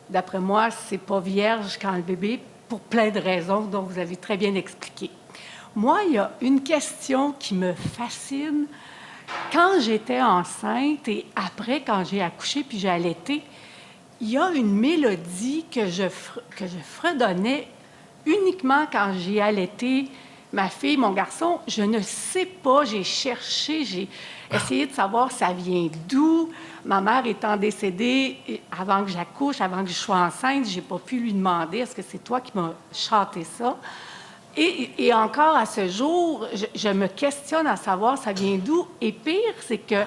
d'après moi, c'est pas vierge quand le bébé, pour plein de raisons dont vous avez très bien expliqué. Moi, il y a une question qui me fascine. Quand j'étais enceinte et après, quand j'ai accouché puis j'ai allaité, il y a une mélodie que je fredonnais uniquement quand j'ai allaité ma fille, mon garçon. Je ne sais pas, j'ai cherché, j'ai essayé de savoir ça vient d'où. Ma mère étant décédée, avant que j'accouche, avant que je sois enceinte, j'ai pas pu lui demander « Est-ce que c'est toi qui m'as chanté ça? » Et encore à ce jour, je me questionne à savoir ça vient d'où. Et pire, c'est que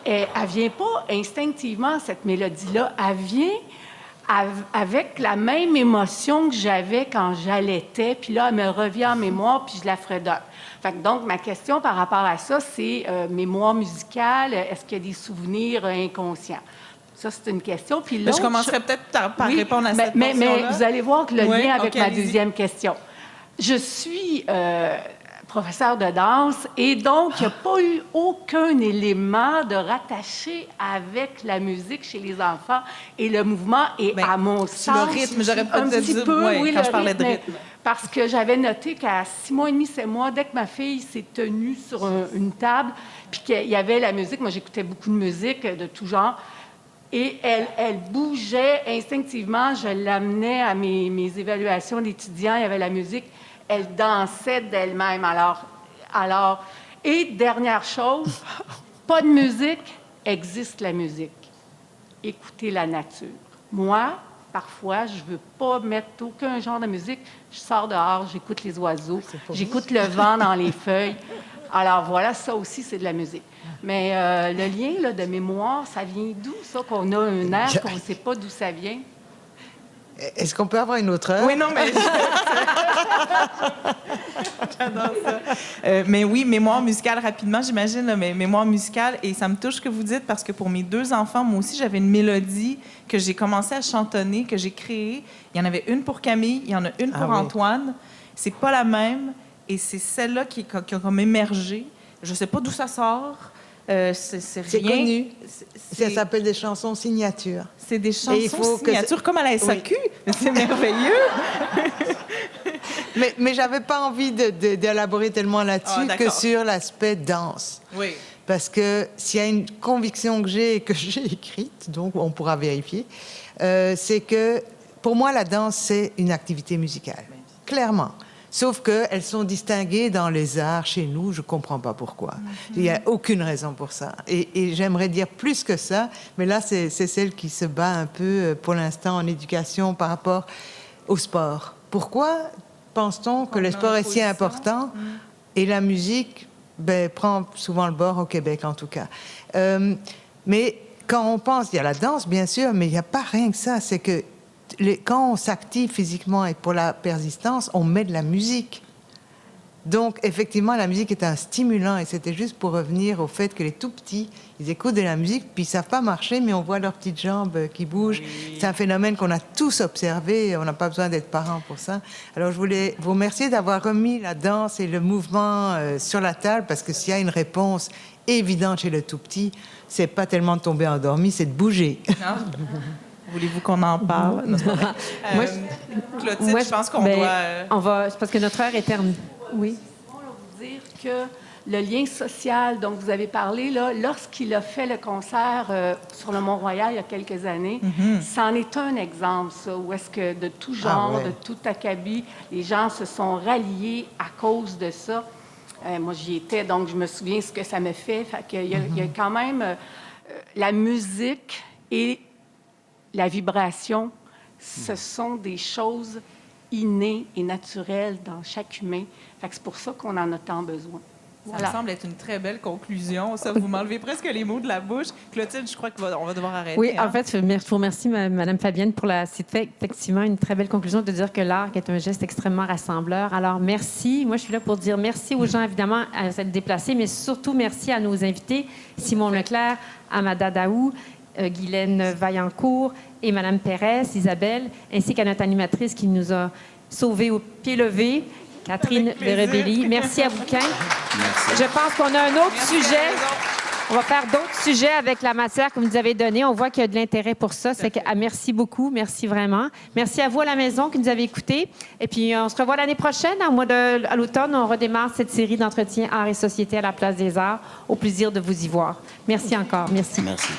elle vient pas instinctivement, cette mélodie-là. Elle vient avec la même émotion que j'avais quand j'allaitais. Puis là, elle me revient en mémoire, puis je la fredonne. Fait que donc, ma question par rapport à ça, c'est mémoire musicale. Est-ce qu'il y a des souvenirs inconscients? Ça, c'est une question. Puis Je commencerai peut-être par répondre à cette question-là. Mais vous allez voir que le lien avec ma allez-y. deuxième question. Je suis professeure de danse et donc il n'y a pas eu aucun élément de rattaché avec la musique chez les enfants et le mouvement. Et à mon sens... Le rythme, j'aurais pas un peut-être petit dit, peu, oui, quand le je parlais de mais- rythme. Parce que j'avais noté qu'à 6 mois et demi, 7 mois, dès que ma fille s'est tenue sur une table, puis qu'il y avait la musique, moi j'écoutais beaucoup de musique de tout genre, et elle bougeait instinctivement. Je l'amenais à mes évaluations d'étudiants, il y avait la musique. Elle dansait d'elle-même. Alors, et dernière chose, pas de musique, existe la musique. Écoutez la nature. Moi, parfois, je veux pas mettre aucun genre de musique. Je sors dehors, j'écoute les oiseaux, j'écoute le vent dans les feuilles. Alors voilà, ça aussi, c'est de la musique. Mais le lien là, de mémoire, ça vient d'où, ça, qu'on a un air qu'on ne sait pas d'où ça vient? Est-ce qu'on peut avoir une autre heure? Oui, non, mais... J'adore ça. Mais oui, mémoire musicale, rapidement, j'imagine, là, mais mémoire musicale, et ça me touche ce que vous dites, parce que pour mes 2 enfants, moi aussi, j'avais une mélodie que j'ai commencé à chantonner, que j'ai créée. Il y en avait une pour Camille, il y en a une pour oui. Antoine. C'est pas la même, et c'est celle-là qui a comme émergé. Je sais pas d'où ça sort. C'est C'est rien. connu. C'est- Ça s'appelle des chansons signatures. C'est des Et il chansons faut que signatures, comme à la SAQ. C'est merveilleux. Mais j'avais pas envie d'élaborer tellement là-dessus que d'accord. sur l'aspect danse. Oui. Parce que s'il y a une conviction que j'ai et que j'ai écrite, donc on pourra vérifier, c'est que pour moi, la danse, c'est une activité musicale. Clairement. Sauf qu'elles sont distinguées dans les arts chez nous, je ne comprends pas pourquoi. Il n'y a aucune raison pour ça. Et j'aimerais dire plus que ça, mais là, c'est celle qui se bat un peu pour l'instant en éducation par rapport au sport. Pourquoi pense-t-on que le sport est si important et la musique prend souvent le bord au Québec, en tout cas? Mais quand on pense, il y a la danse, bien sûr, mais il n'y a pas rien que ça. C'est que quand on s'active physiquement et pour la persistance, on met de la musique. Donc, effectivement, la musique est un stimulant. Et c'était juste pour revenir au fait que les tout-petits, ils écoutent de la musique, puis ils ne savent pas marcher, mais on voit leurs petites jambes qui bougent. Oui. C'est un phénomène qu'on a tous observé. Et on n'a pas besoin d'être parents pour ça. Alors, je voulais vous remercier d'avoir remis la danse et le mouvement sur la table, parce que s'il y a une réponse évidente chez le tout-petit, c'est pas tellement de tomber endormi, c'est de bouger. Non? Voulez-vous qu'on en parle? Non, Clotilde, Moi, je pense qu'on ben, doit... On va, c'est parce que notre heure est terminée. Oui. Je vais vous dire que le lien social dont vous avez parlé, là, lorsqu'il a fait le concert sur le Mont-Royal il y a quelques années, c'en est un exemple, ça, où est-ce que de tout genre, de tout acabit, les gens se sont ralliés à cause de ça. Moi, j'y étais, donc je me souviens ce que ça me fait. Fait qu'il y a quand même la musique et la vibration, ce sont des choses innées et naturelles dans chaque humain. Fait que c'est pour ça qu'on en a tant besoin. Ça me semble être une très belle conclusion. Ça, vous m'enlevez presque les mots de la bouche. Clotilde, je crois qu'on va devoir arrêter. Oui, en fait, je vous remercie, Mme Fabienne, pour c'est effectivement une très belle conclusion de dire que l'art est un geste extrêmement rassembleur. Alors, merci. Moi, je suis là pour dire merci aux gens, évidemment, à s'être déplacés, mais surtout merci à nos invités, Simon Leclerc, Amada Daou, Guylaine Vaillancourt et Mme Pérez, Isabelle, ainsi qu'à notre animatrice qui nous a sauver au pied levé. Catherine Verrebelli. Merci à vous 15. Je pense qu'on a un autre sujet. On va faire d'autres sujets avec la matière que vous nous avez donnée. On voit qu'il y a de l'intérêt pour ça. Merci beaucoup. Merci vraiment. Merci à vous à la maison qui nous avez écoutés. Et puis, on se revoit l'année prochaine. À l'automne, on redémarre cette série d'entretiens Arts et Société à la Place des Arts. Au plaisir de vous y voir. Merci encore. Merci. Merci.